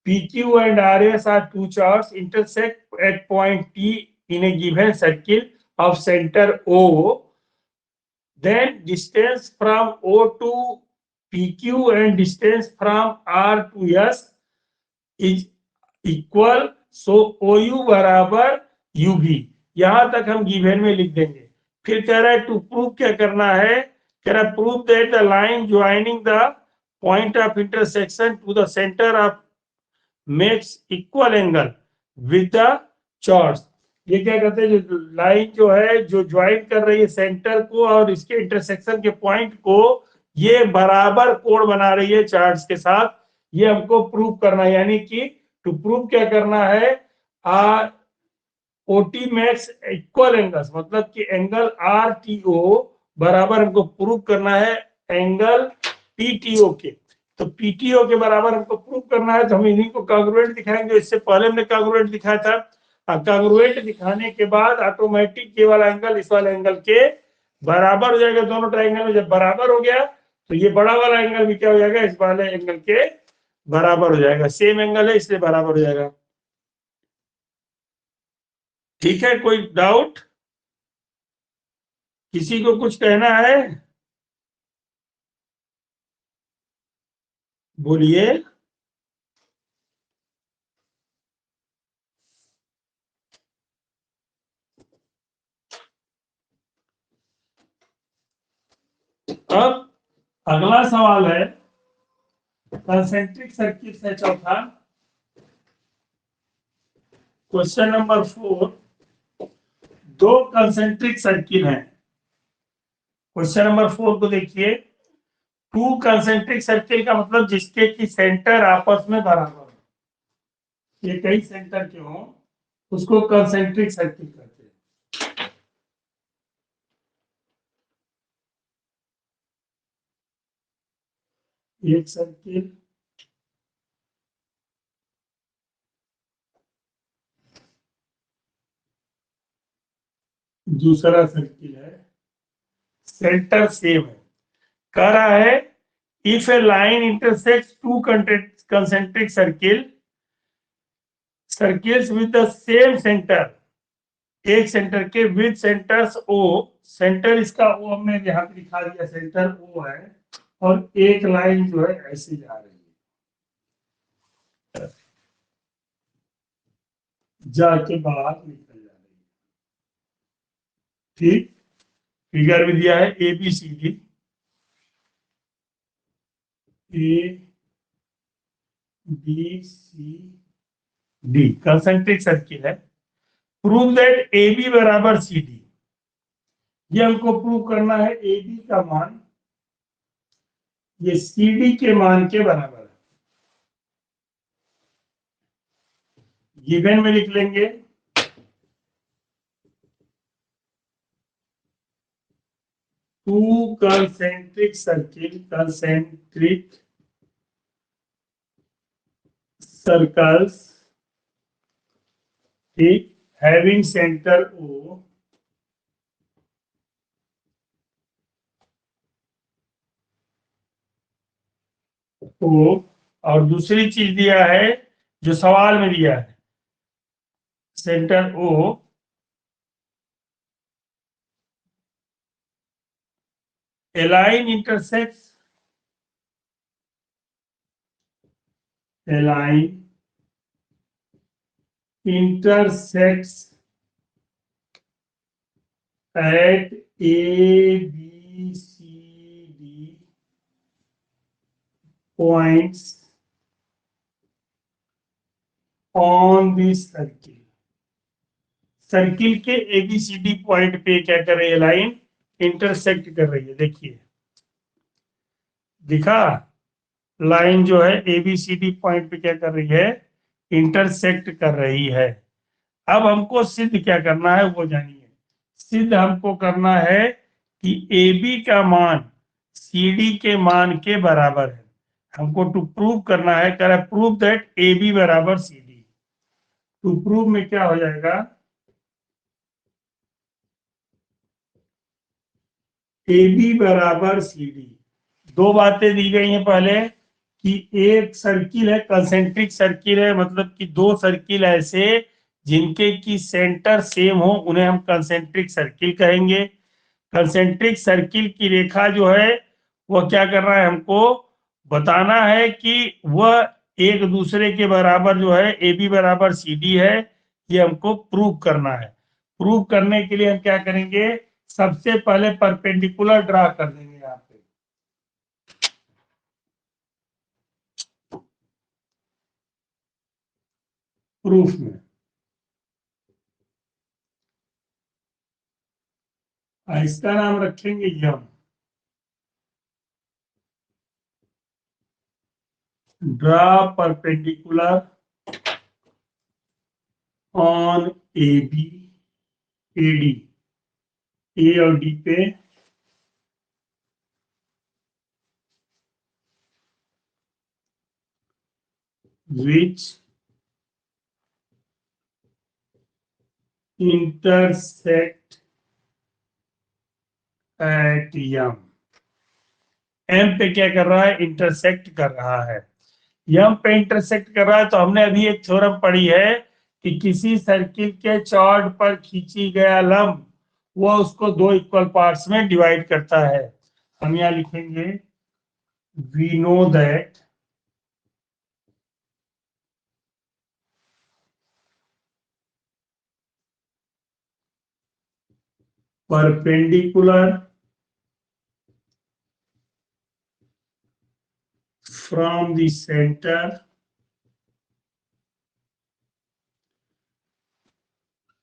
Speaker 1: PQ and RS are two charts intersect at point P in a given circle of center O, then distance from O to PQ and distance from R to S is equal, so OU बराबर UV। यहां तक हम given में लिख देंगे। फिर कह रहा है टू प्रूव क्या करना है, कह रहा है prove that the line joining the point of intersection to the centre of makes equal angle with the chords. ये क्या कहते हैं, जो लाइन जो है जो ज्वाइन कर रही है सेंटर को और इसके इंटरसेक्शन के पॉइंट को, ये बराबर कोण बना रही है चार्ट्स के साथ। ये हमको प्रूव करना है, यानी कि टू प्रूव क्या करना है, ओटी मैक्स इक्वल एंगल्स, मतलब कि एंगल आर टी ओ बराबर हमको प्रूव करना है एंगल पीटीओ के। तो पीटीओ के बराबर हमको प्रूव करना है, तो हम इन्हीं को कांग्रुएंट दिखाएंगे। इससे पहले हमने कांग्रुएंट दिखाया था। कांग्रुएंट दिखाने के बाद ऑटोमेटिक ये वाला एंगल इस वाले एंगल के बराबर हो जाएगा। दोनों ट्राइंगल में जब बराबर हो गया तो ये बड़ा वाला एंगल भी क्या हो जाएगा, इस वाले एंगल के बराबर हो जाएगा। सेम एंगल है इसलिए बराबर हो जाएगा। ठीक है, कोई डाउट, किसी को कुछ कहना है, बोलिए। अब अगला सवाल है कंसेंट्रिक सर्किट है, चौथा क्वेश्चन नंबर 4। दो कंसेंट्रिक सर्किल हैं। क्वेश्चन नंबर 4 को देखिए। टू कंसेंट्रिक सर्किल का मतलब जिसके की सेंटर आपस में बराबर हो, ये कई सेंटर के हों, उसको कंसेंट्रिक सर्किल कहते हैं। एक सर्किल, दूसरा सर्किल है, सेंटर सेम है। कह रहा है if A line intersects two concentric circles with the same centre, एक सेंटर के विद सेंटर्स ओ, सेंटर इसका ओ हमने यहाँ पे दिखा दिया, सेंटर ओ है, और एक लाइन जो है ऐसे जा रही है, जाके बाहर निकल जा रही है। ठीक, फिगर भी दिया है A B C D, A B C D concentric circle है। प्रूव दैट ए बी बराबर सी डी, ये हमको प्रूव करना है ए बी का मान ये सी डी के मान के बराबर है। गिवन में लिख लेंगे टू कंसेंट्रिक सर्कल्स, ठीक, हैविंग सेंटर ओ, और दूसरी चीज दिया है जो सवाल में दिया है, centre O a line intersects at A, B, C, D points on this circle. Circle के ABCD पॉइंट पे क्या कर रही है, लाइन इंटरसेक्ट कर रही है। देखिए दिखा, लाइन जो है ABCD पॉइंट पे क्या कर रही है, इंटरसेक्ट कर रही है। अब हमको सिद्ध क्या करना है वो जानिए। सिद्ध हमको करना है कि AB का मान CD के मान के बराबर है। हमको टू प्रूव करना है, कह रहा है प्रूव दैट AB बराबर CD। टू प्रूव में क्या हो जाएगा, AB बराबर CD। दो बातें दी गई हैं पहले कि एक सर्किल है, कंसेंट्रिक सर्किल है, मतलब कि दो सर्किल ऐसे जिनके की सेंटर सेम हो उन्हें हम कंसेंट्रिक सर्किल कहेंगे। कंसेंट्रिक सर्किल की रेखा जो है वह क्या कर रहा है, हमको बताना है कि वह एक दूसरे के बराबर जो है AB बराबर CD है, ये हमको प्रूव करना है। प्रूव करने के लिए हम क्या करेंगे, सबसे पहले परपेंडिकुलर ड्रा कर देंगे यहाँ पे। प्रूफ में इसका नाम रखेंगे M. Draw perpendicular on A B, A D, A और डी पे which intersect at M। M पे क्या कर रहा है, इंटरसेक्ट कर रहा है। M पे इंटरसेक्ट कर रहा है तो हमने अभी एक थ्योरम पढ़ी है कि किसी सर्किल के चॉर्ड पर खींची गया लंब वो उसको दो इक्वल पार्ट्स में डिवाइड करता है। हम यहाँ लिखेंगे we know that perpendicular from the center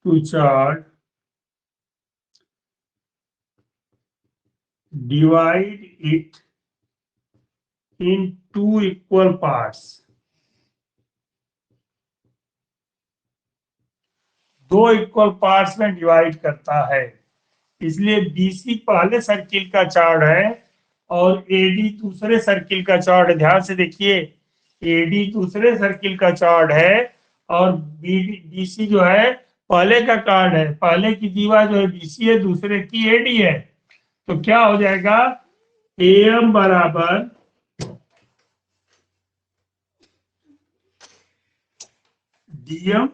Speaker 1: to chord divide it in two equal parts। दो इक्वल पार्ट्स में डिवाइड करता है। इसलिए बीसी पहले सर्किल का चॉर्ड है और एडी दूसरे सर्किल का चॉर्ड है। ध्यान से देखिए, एडी दूसरे सर्किल का चॉर्ड है और बीसी जो है पहले का कार्ड है। पहले की दीवार जो है बीसी है, दूसरे की एडी है। तो क्या हो जाएगा, एम बराबर डीएम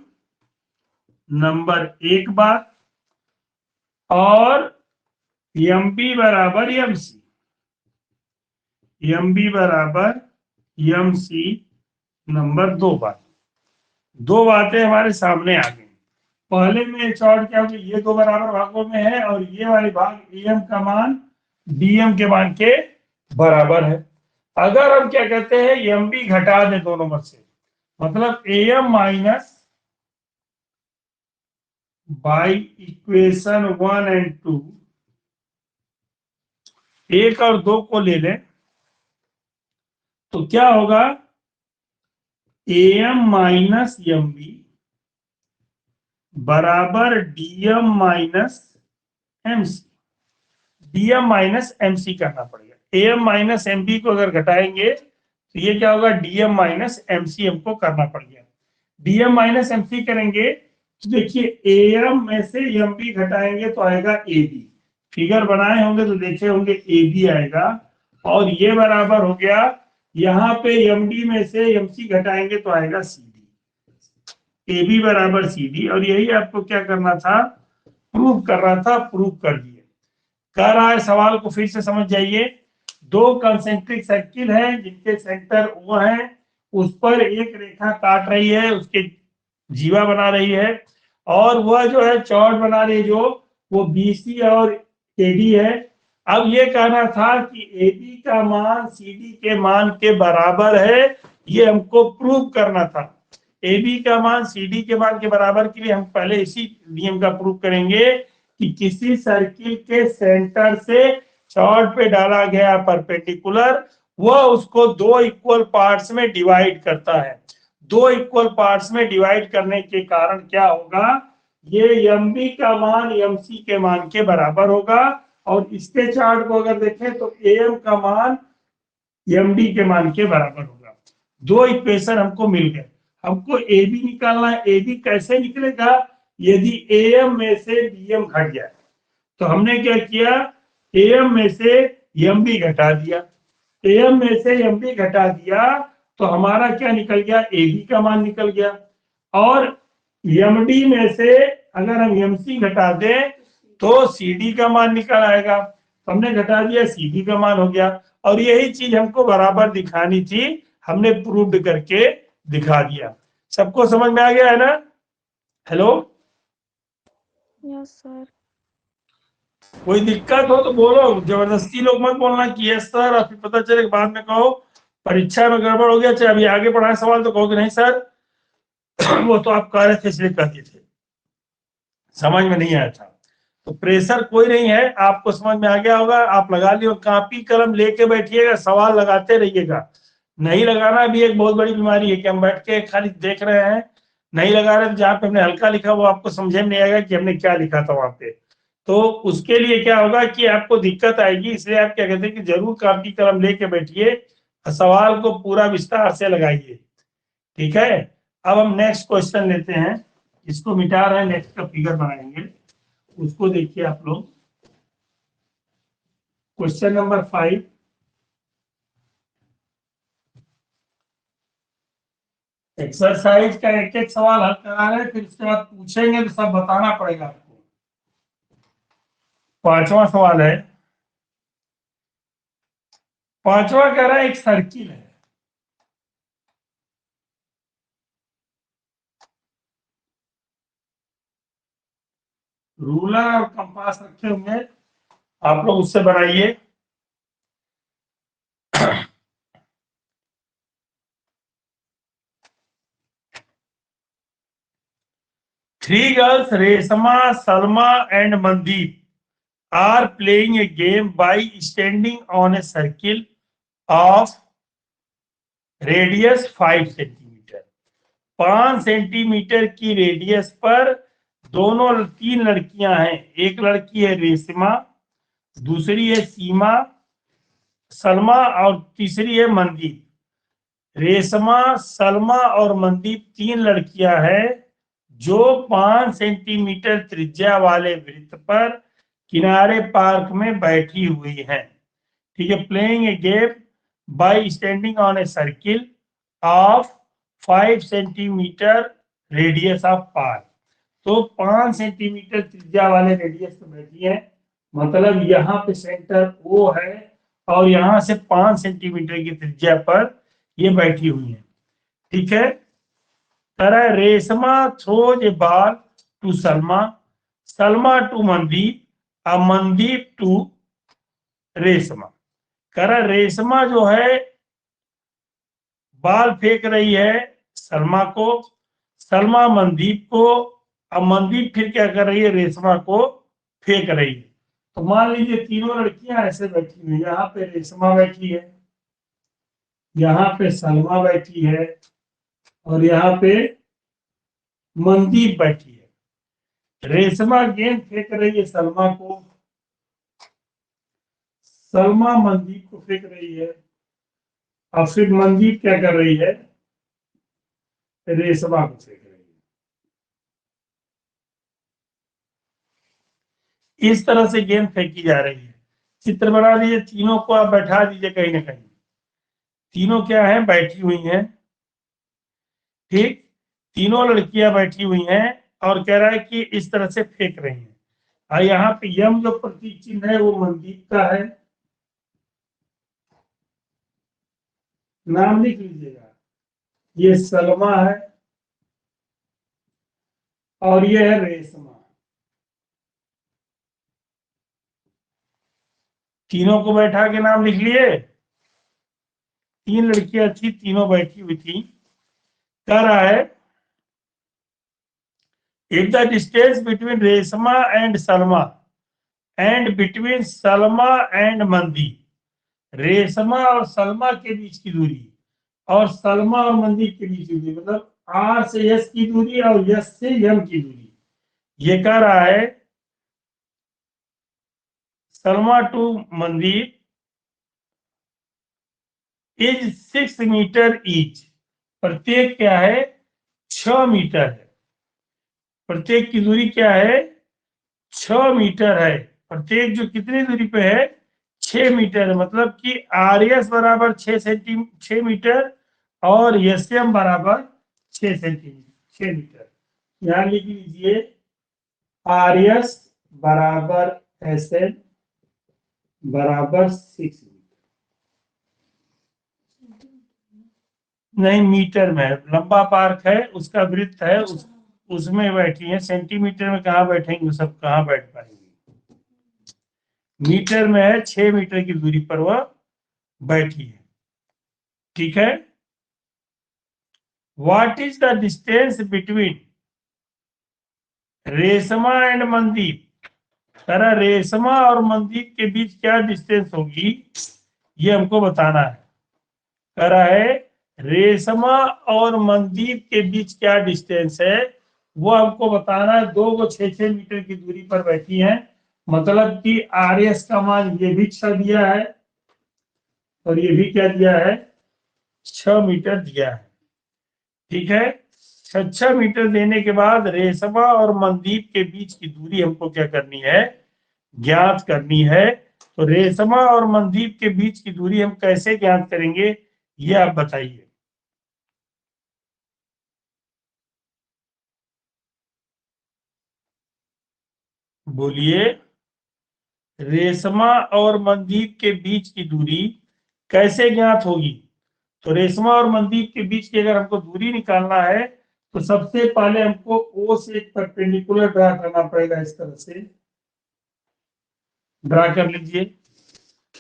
Speaker 1: नंबर एक बार और एम बी बराबर एम सी, एम बी बराबर एम सी नंबर दो बार। दो बातें हमारे सामने आ गई। पहले में चॉर्ड क्या होगा, ये दो बराबर भागों में है और ये वाले भाग एम का मान डीएम के मान के बराबर है। अगर हम क्या कहते हैं, एम बी घटा दें दो नंबर से, मतलब एम माइनस बाई इक्वेशन 1 और 2, एक और दो को ले लें तो क्या होगा, एम माइनस एम बी बराबर DM minus M C. DM minus M C करना पड़ेगा। एम माइनस एम बी को अगर घटाएंगे तो ये क्या होगा, डीएम माइनस एम सी हमको करना पड़ेगा। डीएम माइनस एम सी करेंगे तो देखिए एम में से एम बी घटाएंगे तो आएगा ए बी। फिगर बनाए होंगे तो देखे होंगे ए बी आएगा और ये बराबर हो गया, यहाँ पे एम डी में से एम सी घटाएंगे तो आएगा सी डी। ए बी बराबर सी डी। और यही आपको क्या करना था, प्रूव कर रहा था, प्रूव कर दिए। कह रहा है, सवाल को फिर से समझ जाइए। दो कंसेंट्रिक सर्किल है जिनके सेंटर वो है, उस पर एक रेखा काट रही है, उसके जीवा बना रही है और वह जो है चौड़ बना रही है, जो वो बीसी और एडी है। अब ये कहना था कि एबी का मान सीडी के मान के बराबर है, ये हमको प्रूव करना था। एबी का मान सीडी के मान के बराबर के लिए हम पहले इसी नियम का प्रूव करेंगे कि किसी सर्किल के सेंटर से चौड़ पे डाला गया परपेंडिकुलर वह उसको दो इक्वल पार्ट्स में डिवाइड करता है। दो इक्वल पार्ट्स में डिवाइड करने के कारण क्या होगा, ये एम बी का मान एम सी के मान के बराबर होगा और इसके चार्ट को अगर देखें तो एम का मान एम डी के मान के बराबर होगा। दो इक्वेशन हमको मिल गए। हमको ए बी निकालना है। ए बी कैसे निकलेगा, यदि एम में से डीएम घट जाए तो हमने क्या किया, एम में से एम बी घटा दिया। एम में से एम बी घटा दिया तो हमारा क्या निकल गया, ए बी का मान निकल गया। और एम डी में से अगर हम एम सी घटा दें तो सी डी का मान निकल आएगा। तो हमने घटा दिया, सी डी का मान हो गया। और यही चीज हमको बराबर दिखानी थी, हमने प्रूव करके दिखा दिया। सबको समझ में आ गया है ना? Hello,
Speaker 4: Yes, sir.
Speaker 1: कोई दिक्कत हो तो बोलो, जबरदस्ती लोग मत बोलना कि यस सर, और फिर पता चले कि बाद में कहो परीक्षा में गड़बड़ हो गया, चाहे अभी आगे पढ़ाए सवाल तो कहोगे नहीं सर वो तो आप कह रहे थे इसलिए कहते थे, समझ में नहीं आया था। तो प्रेशर कोई नहीं है, आपको समझ में आ गया होगा। आप लगा लियो, कॉपी कलम लेके बैठिएगा, सवाल लगाते रहिएगा। नहीं लगाना भी एक बहुत बड़ी बीमारी है कि हम बैठ के खाली देख रहे हैं, नहीं लगा रहे, तो जहाँ पे हमने हल्का लिखा वो आपको समझे में नहीं आएगा कि हमने क्या लिखा था वहां पे। तो उसके लिए क्या होगा कि आपको दिक्कत आएगी, इसलिए आप क्या कहते हैं कि जरूर कॉपी कलम लेके बैठिए, सवाल को पूरा विस्तार से लगाइए। ठीक है, अब हम नेक्स्ट क्वेश्चन लेते हैं, इसको मिटा रहे हैं, नेक्स्ट का फिगर बनाएंगे, उसको देखिए आप लोग। क्वेश्चन नंबर 5, एक्सरसाइज का एक एक सवाल हल करा रहे हैं, फिर उसके बाद पूछेंगे तो सब बताना पड़ेगा आपको। 5वां सवाल है, 5वां कह रहा है एक सर्किल है, रूलर और कंपास रखे होंगे, आप लोग उससे बनाइए। Three girls, Resma, Salma, and Mandeep, are playing a game by standing on a circle of radius 5 centimetre. 5 centimetre की रेडियस पर तीन लड़कियां हैं, एक लड़की है रेशमा, दूसरी है सीमा, सलमा, और तीसरी है मनदीप। रेशमा, सलमा और मनदीप तीन लड़कियां हैं जो 5 सेंटीमीटर त्रिज्या वाले वृत्त पर किनारे पार्क में बैठी हुई हैं। ठीक है, playing a game bye standing on a circle of 5 centimetre radius of park. तो 5 सेंटीमीटर त्रिज्या वाले रेडियस पे बैठी है, मतलब यहाँ पे सेंटर ओ है और यहाँ से 5 सेंटीमीटर की त्रिज्या पर ये बैठी हुई है। ठीक है, तरह Reshma throws a ball to Salma, Salma to Mandeep, Mandeep to Reshma. करा रेशमा जो है बॉल फेंक रही है सलमा को, सलमा मनदीप को, अब मनदीप फिर क्या कर रही है, रेशमा को फेंक रही है। तो मान लीजिए तीनों लड़कियां ऐसे बैठी हुई, यहाँ पे रेशमा बैठी है, यहाँ पे सलमा बैठी है, और यहाँ पे मनदीप बैठी है। रेशमा गेंद फेंक रही है सलमा को, सलमा मनदीप को फेंक रही है, और फिर मनदीप क्या कर रही है, रेशमा को फेंक रही है। इस तरह से गेंद फेंकी जा रही है। चित्र बना लीजिए, तीनों को आप बैठा दीजिए कहीं ना कहीं, तीनों क्या है, बैठी हुई हैं। ठीक, तीनों लड़कियां बैठी हुई हैं और कह रहा है कि इस तरह से फेंक रही हैं। और यहाँ पे यम जो प्रतीक चिन्ह है वो मनदीप का है, नाम लिख लीजिएगा, ये सलमा है और ये है रेशमा। तीनों को बैठा के नाम लिख लिए। तीन लड़कियां थी, तीनों बैठी हुई थी। कह रहा है if the distance between Reshma and Salma and between Salma and Mandeep, Reshma और सलमा के बीच की दूरी और सलमा और मनदीप के बीच की दूरी, मतलब आर से यस की दूरी और यस से यम की दूरी, ये कह रहा है Salma to Mandeep is 6 metre each. प्रत्येक क्या है, 6 मीटर है। प्रत्येक की दूरी क्या है, 6 मीटर है। प्रत्येक जो कितनी दूरी पे है, 6 मीटर है। मतलब कि आर एस बराबर 6 मीटर और एस एम बराबर 6 मीटर। यहाँ लिख लीजिए आर एस बराबर एस एम बराबर 6 मीटर, नहीं मीटर में है। लंबा पार्क है, उसका वृत्त है उसमें बैठी है, सेंटीमीटर में कहाँ बैठेंगे, सब कहाँ बैठ पाएंगे। मीटर में है, 6 मीटर की दूरी पर वह बैठी है। ठीक है। What is the distance between Reshma and Mandeep. करा रेशमा और मनदीप के बीच क्या डिस्टेंस होगी, ये हमको बताना है। करा है रेशमा और मनदीप के बीच क्या डिस्टेंस है, वो हमको बताना है। दो को 6-6 मीटर की दूरी पर बैठी हैं, मतलब कि आर एस का मान ये भी 6 दिया है और ये भी क्या दिया है, 6 मीटर दिया है। ठीक है। 6 मीटर देने के बाद रेशमा और मनदीप के बीच की दूरी हमको क्या करनी है, ज्ञात करनी है। तो रेशमा और मनदीप के बीच की दूरी हम कैसे ज्ञात करेंगे, ये आप बताइए। बोलिए। रेशमा और मनदीप के बीच की दूरी कैसे ज्ञात होगी। तो रेशमा और मनदीप के बीच की अगर हमको दूरी निकालना है, तो सबसे पहले हमको ओ से एक परपेंडिकुलर ड्रा करना पड़ेगा। इस तरह से ड्रा कर लीजिए।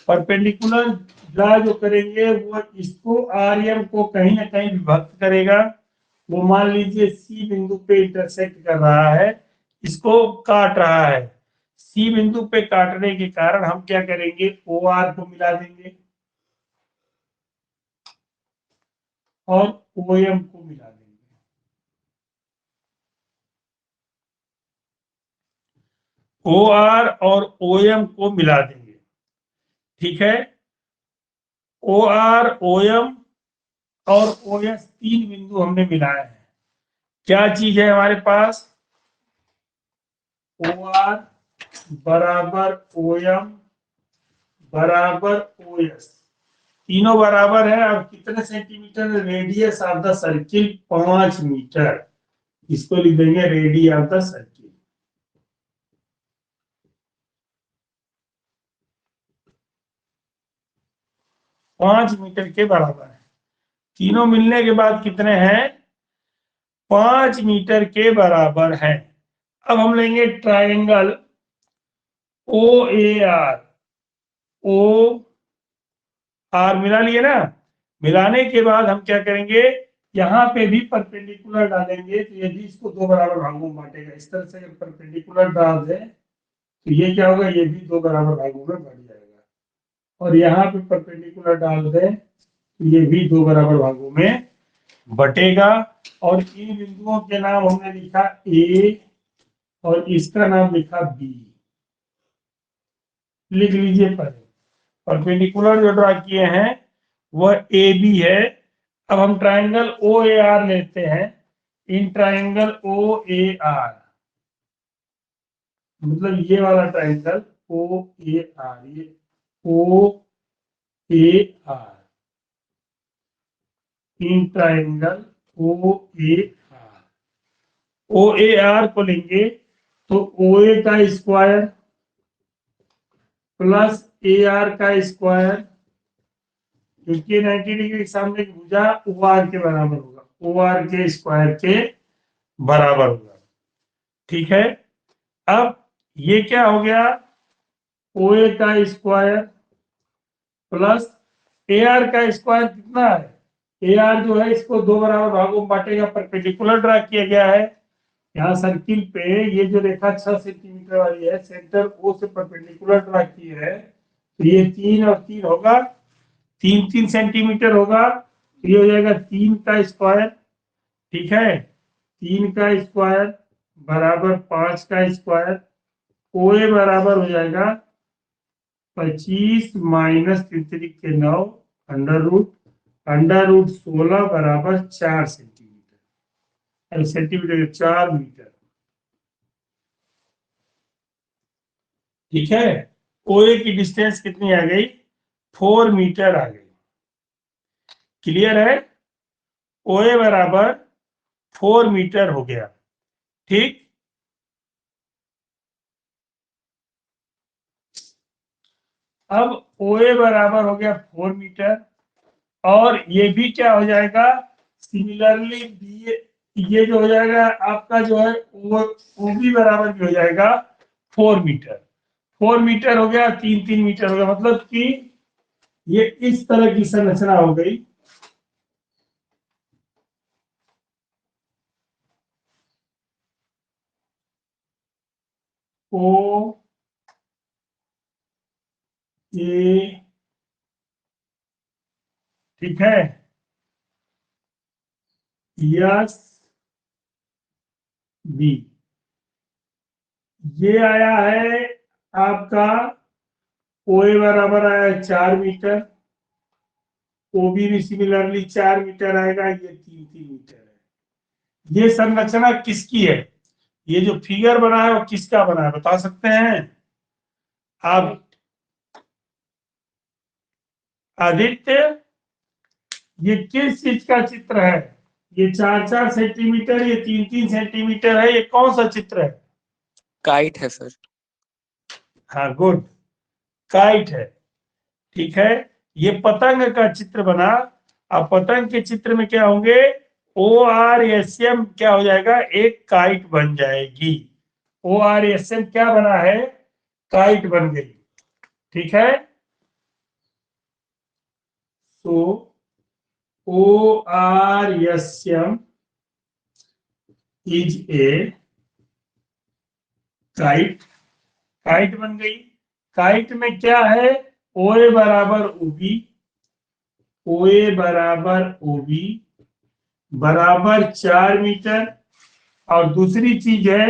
Speaker 1: परपेंडिकुलर ड्रा जो करेंगे वो इसको आर्यन को कहीं ना कहीं विभक्त करेगा। वो मान लीजिए सी बिंदु पे इंटरसेक्ट कर रहा है, इसको काट रहा है। सी बिंदु पे काटने के कारण हम क्या करेंगे, ओ आर को मिला देंगे और ओ एम को मिला देंगे। ओ आर और ओ एम को मिला देंगे। ठीक है। ओ आर, ओ एम और ओ एस, तीन बिंदु हमने मिलाए हैं। क्या चीज है हमारे पास, ओ आर बराबर ओ एम बराबर ओ एस, तीनों बराबर है। और कितने centimetre, radius of the circle 5 metre. इसको लिख देंगे radius of the circle. 5 metre के बराबर है। तीनों मिलने के बाद कितने हैं, 5 मीटर के बराबर है। अब हम लेंगे triangle O A R. O R मिला लिए ना। मिलाने के बाद हम क्या करेंगे, यहाँ पे भी परपेंडिकुलर डालेंगे। तो यदि इसको दो बराबर भागों में बांटेगा, इस तरह से परपेंडिकुलर डाल दें तो ये क्या होगा, ये भी दो बराबर भागों में बढ़ जाएगा। और यहाँ पे परपेंडिकुलर डाल दें तो ये भी दो बराबर भागों में बटेगा। और इन बिंदुओं के नाम हमने लिखा ए और इसका नाम लिखा बी। लिख लीजिए पहले। परपेंडिकुलर जो ड्रा किए हैं वह ए बी है। अब हम ट्राइंगल ओ ए आर लेते हैं। In triangle O A are, मतलब ये वाला ट्राइंगल ओ ए आर, ये O A R, in triangle O A R, O A R को लेंगे तो ओ ए का स्क्वायर प्लस ए आर का स्क्वायर, क्योंकि 90 डिग्री के सामने की भुजा ओ आर के बराबर होगा, ओ आर के स्क्वायर के बराबर होगा। ठीक है। अब ये क्या हो गया, ओ ए का स्क्वायर प्लस ए आर का स्क्वायर कितना है, ए आर जो है इसको दो बराबर भागों में बांटेगा, परपेंडिकुलर ड्रा किया गया है। यहाँ सर्किल पे ये जो रेखा 6 सेंटीमीटर वाली है, सेंटर ओ से परपेंडिकुलर ड्रा की है, तो ये 3 और 3 होगा, 3-3 सेंटीमीटर होगा। तो ये हो जाएगा 3 का स्क्वायर। ठीक है। 3 का स्क्वायर बराबर 5 का स्क्वायर। ओ ए बराबर हो जाएगा 25 माइनस 3 9 अंडर रूट 16 बराबर 4 सेंटीमीटर। Centimetre 4 metre. ठीक है। ओए की डिस्टेंस कितनी आ गई, 4 मीटर आ गई। क्लियर है। ओए बराबर 4 मीटर हो गया। ठीक। अब ओए बराबर हो गया 4 मीटर और ये भी क्या हो जाएगा, सिमिलरली बी ये जो हो जाएगा आपका जो है वो भी बराबर भी हो जाएगा 4 मीटर। 4 मीटर हो गया, 3 3 मीटर हो गया, मतलब कि ये इस तरह की संरचना हो गई। ओ ए, ठीक है, यस बी, ये आया है आपका ओ ए बराबर आया 4 मीटर, ओ बी भी सिमिलरली 4 मीटर आएगा, ये 3 3 मीटर है। ये संरचना किसकी है? ये जो फिगर बना है वो किसका बना है बता सकते हैं आप? आदित्य, ये किस चीज का चित्र है? ये 4 4 सेंटीमीटर, ये 3 3 सेंटीमीटर है, ये कौन सा चित्र है?
Speaker 2: काइट है सर।
Speaker 1: हाँ गुड, काइट है। ठीक है, ये पतंग का चित्र बना। अब पतंग के चित्र में क्या होंगे? ओ आर एस एम क्या हो जाएगा? एक काइट बन जाएगी। ओ आर एस एम क्या बना है? काइट बन गई। ठीक है, तो O R S M is a kite, kite बन गई। काइट में क्या है? ओ ए बराबर ओ बी, ओ ए बराबर ओ बी बराबर 4 मीटर, और दूसरी चीज है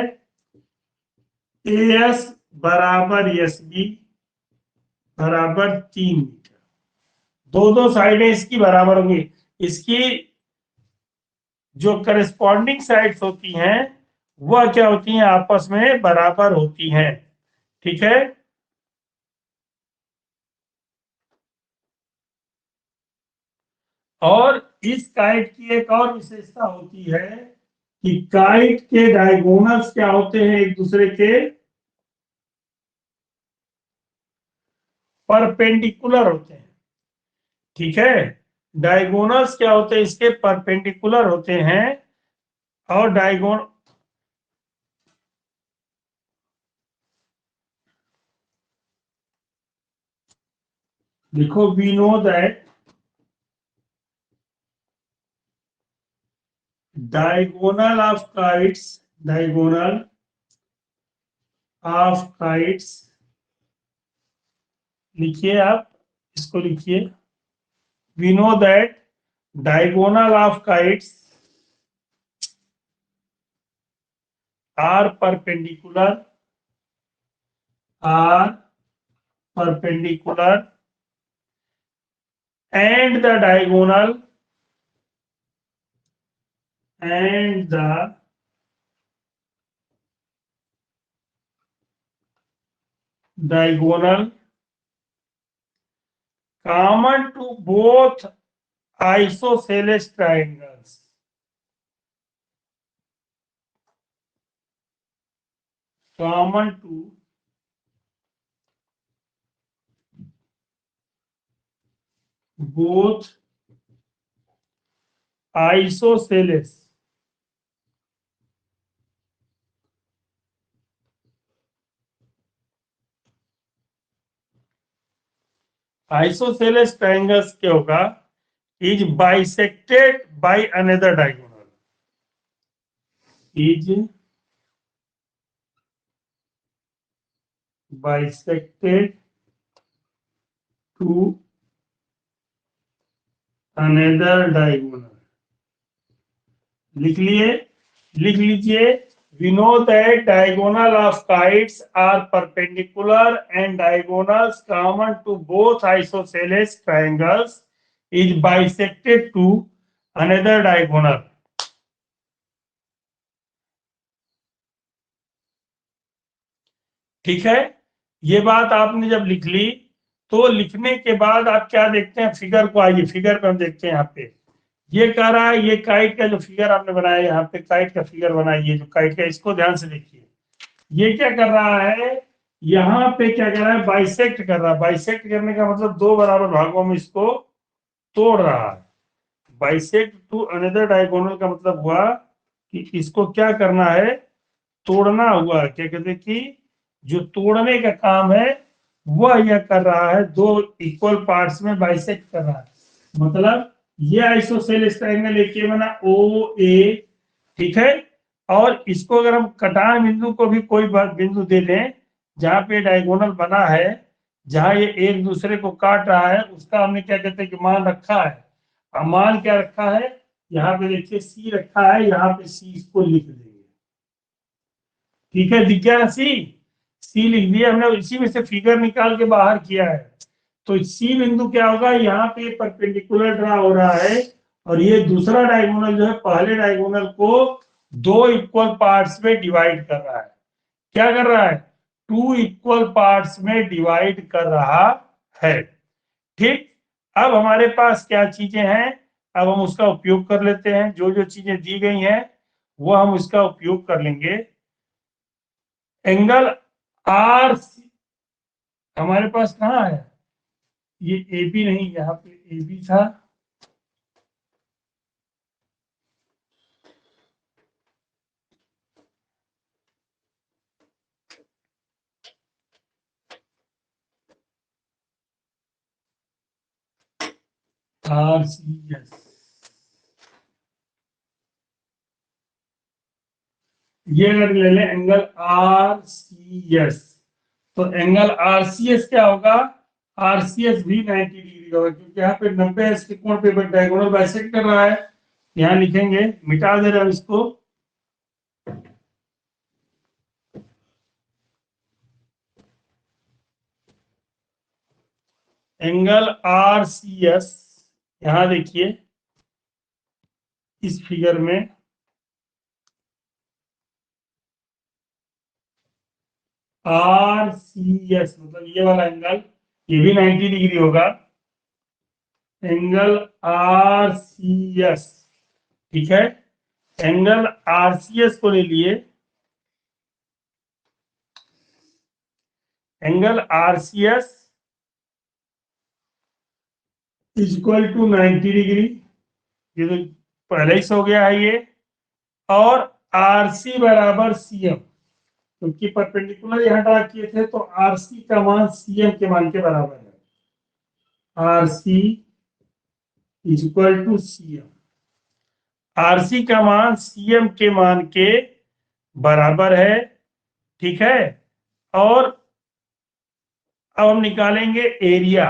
Speaker 1: ए एस बराबर एस बी बराबर 3 मीटर। दो दो साइडें इसकी बराबर होंगी। इसकी जो करस्पॉन्डिंग साइड्स होती हैं वह क्या होती हैं? आपस में बराबर होती हैं। ठीक है, और इस काइट की एक और विशेषता होती है कि काइट के डायगोनल्स क्या होते हैं? एक दूसरे के परपेंडिकुलर होते हैं। ठीक है, डायगोनल्स क्या होते हैं? इसके परपेंडिकुलर होते हैं। और डायगोन लिखो, we know that diagonal of kites, diagonal of kites, लिखिए आप, इसको लिखिए। we know that diagonal of kites are perpendicular, are perpendicular, and the diagonal and the diagonal common to both isosceles triangles, common to both isosceles isosceles triangles क्या होगा? is bisected by another diagonal, is bisected to another diagonal। लिख लिए, लिख लीजिए। we know that diagonal of kites are perpendicular and diagonals common to both isosceles triangles is bisected to another diagonal। ठीक है, ये बात आपने जब लिख ली तो लिखने के बाद आप क्या देखते हैं? फिगर को, आइए फिगर पे हम देखते हैं। यहाँ पे ये कह रहा है, ये काइट का जो फिगर आपने बनाया, यहाँ पे काइट का फिगर बनाइए जो काइट का, इसको ध्यान से देखिए। ये क्या कर रहा है? यहाँ पे क्या कर रहा है? बाइसेक्ट कर रहा है। बाइसेक्ट करने का मतलब दो बराबर भागों में इसको तोड़ रहा है। बाइसेक्ट टू अनदर डायगोनल का मतलब हुआ कि इसको क्या करना है, तोड़ना हुआ, क्या कहते हैं कि जो तोड़ने का काम है वह यह कर रहा है, दो इक्वल पार्ट्स में बाइसेक्ट कर रहा है। मतलब ये आइसोसेलेस ट्रायंगल एक बना ओ ए, ठीक है, और इसको अगर हम कटान बिंदु को भी कोई बिंदु दे दें जहां पे डायगोनल बना है, जहां ये एक दूसरे को काट रहा है, उसका हमने क्या कहते हैं कि मान रखा है। अब मान क्या रखा है, यहाँ पे देखिए सी रखा है, यहाँ पे सी इसको लिख देंगे, ठीक है, दिख गया ना सी लिख दिया हमने, इसी में से फिगर निकाल के बाहर किया है। तो सी बिंदु क्या होगा, यहाँ पे परपेंडिकुलर ड्रा हो रहा है, और ये दूसरा डायगोनल जो है पहले डायगोनल को दो इक्वल पार्ट्स में डिवाइड कर रहा है। क्या कर रहा है, टू इक्वल पार्ट्स में डिवाइड कर रहा है। ठीक, अब हमारे पास क्या चीजें हैं, अब हम उसका उपयोग कर लेते हैं। जो जो चीजें दी गई हैं वो हम उसका उपयोग कर लेंगे। एंगल आर हमारे पास कहाँ है, ये ए बी नहीं, यहाँ पे ए बी था, आर सी एस, ये अगर ले लें एंगल आर सी एस, तो एंगल आर सी एस क्या होगा, आर सी एस भी 90 डिग्री होगा, क्योंकि यहाँ पे 90 के कोण पे डायगोनल बाइसेक्ट कर रहा है। यहाँ लिखेंगे, मिटा दे रहे हैं इसको, एंगल आर सी एस, यहां देखिए इस फिगर में आर सी एस मतलब ये वाला एंगल, ये भी 90 डिग्री होगा, एंगल आर सी एस, ठीक है। एंगल आर सी एस को ले लिए, angle R C S is equal to 90 degree, ये तो पहले ही हो गया है ये, और आर सी बराबर सी एम, क्योंकि परपेंडिकुलर यहाँ ड्रा किए थे, तो आर सी का मान सी एम के मान के बराबर है। R C is equal to C M, RC का मान सीएम के मान के बराबर है, ठीक है। और अब हम निकालेंगे area,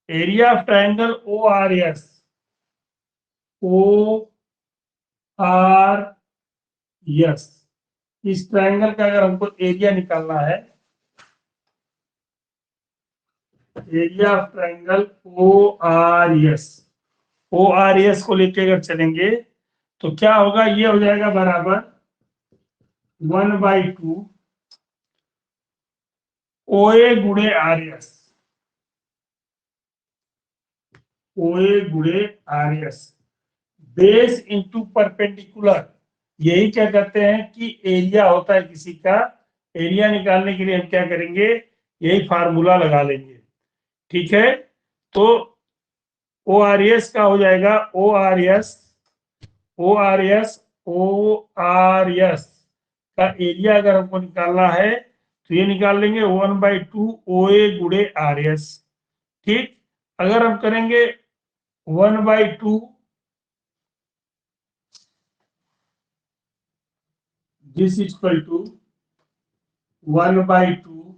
Speaker 1: area of triangle O R S, O R S, इस ट्रायंगल का अगर हमको एरिया निकालना है, area of triangle O R S, O R S को लेके अगर चलेंगे तो क्या होगा, ये हो जाएगा बराबर 1/2 ओ ए गुणे आर एस, ओ ए गुणे R S, base into perpendicular, यही क्या कहते हैं कि एरिया होता है किसी का। एरिया निकालने के लिए हम क्या करेंगे, यही फार्मूला लगा लेंगे, ठीक है। तो ओ आर एस का हो जाएगा, O R S, O R S, O R S का एरिया अगर हमको निकालना है तो ये निकाल लेंगे 1/2 ओ ए गुणे आर एस, ठीक। अगर हम करेंगे 1/2 this equal to 1/2,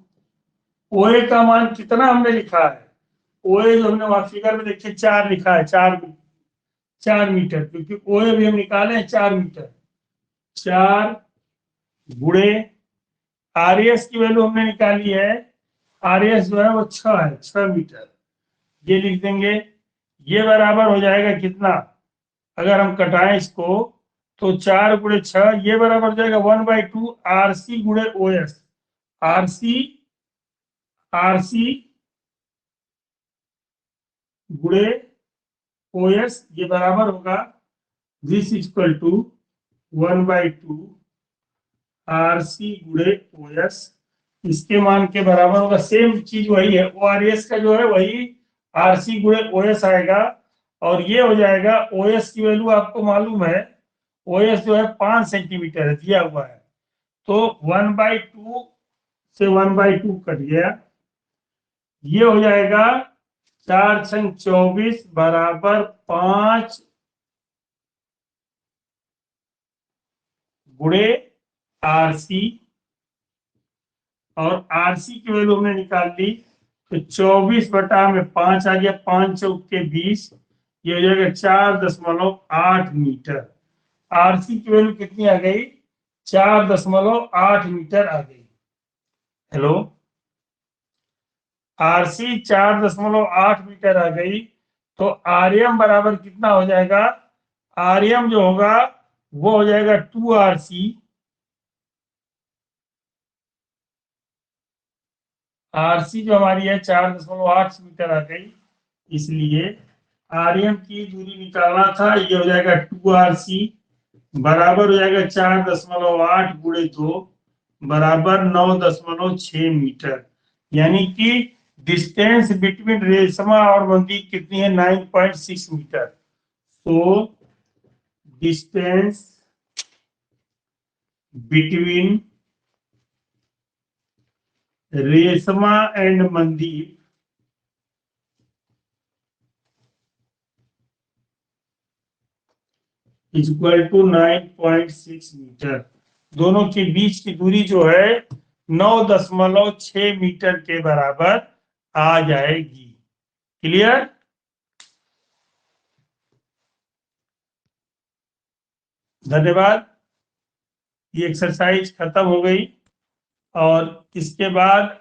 Speaker 1: O A का मान कितना हमने लिखा है, ओ ए जो हमने वहां फिगर में देखिए 4 लिखा है, 4 मीटर, क्योंकि ओ ए भी हम निकाले हैं 4 मीटर, 4 गुणे आर एस की वैल्यू हमने निकाली है, आर एस जो है वो 6 है, 6 मीटर, ये लिख देंगे। ये बराबर हो जाएगा कितना, अगर हम कटाएं इसको तो 4 गुणे 6, ये बराबर हो जाएगा 1/2 आर सी गुणे O S, R C, R C गुणे ओ एस, ये बराबर होगा this equal to 1/2 R C गुणे ओ एस, इसके मान के बराबर होगा, सेम चीज वही है, ओ आर एस का जो है वही आर सी गुणे ओ एस आएगा, और ये हो जाएगा ओ एस की वैल्यू आपको मालूम है, OS जो है 5 सेंटीमीटर है, दिया हुआ है। तो 1/2 से 1/2 कट गया, ये हो जाएगा 4 छंग 24 बराबर 5 गुणे RC, और RC की वैल्यू हमने निकाल ली, तो 24/5 आ गया, 5 चौक के 20, ये हो जाएगा 4.8 मीटर। RC की वैल्यू कितनी आ गई? 4.8 मीटर आ गई। हेलो, RC 4.8 मीटर आ गई, तो RM बराबर कितना हो जाएगा? RM जो होगा वो हो जाएगा 2RC। RC जो हमारी है 4.8 मीटर आ गई, इसलिए RM की दूरी निकालना था, ये हो जाएगा 2RC बराबर हो जाएगा 4.8 गुणे 2 बराबर 9.6 मीटर। यानी कि डिस्टेंस बिटवीन रेशमा और मंदी कितनी है? 9.6 मीटर। तो distance between Reshma and Mandeep is equal to 9.6 metre. दोनों के बीच की दूरी जो है 9.6 मीटर के बराबर आ जाएगी। क्लियर? धन्यवाद। ये एक्सरसाइज खत्म हो गई, और इसके बाद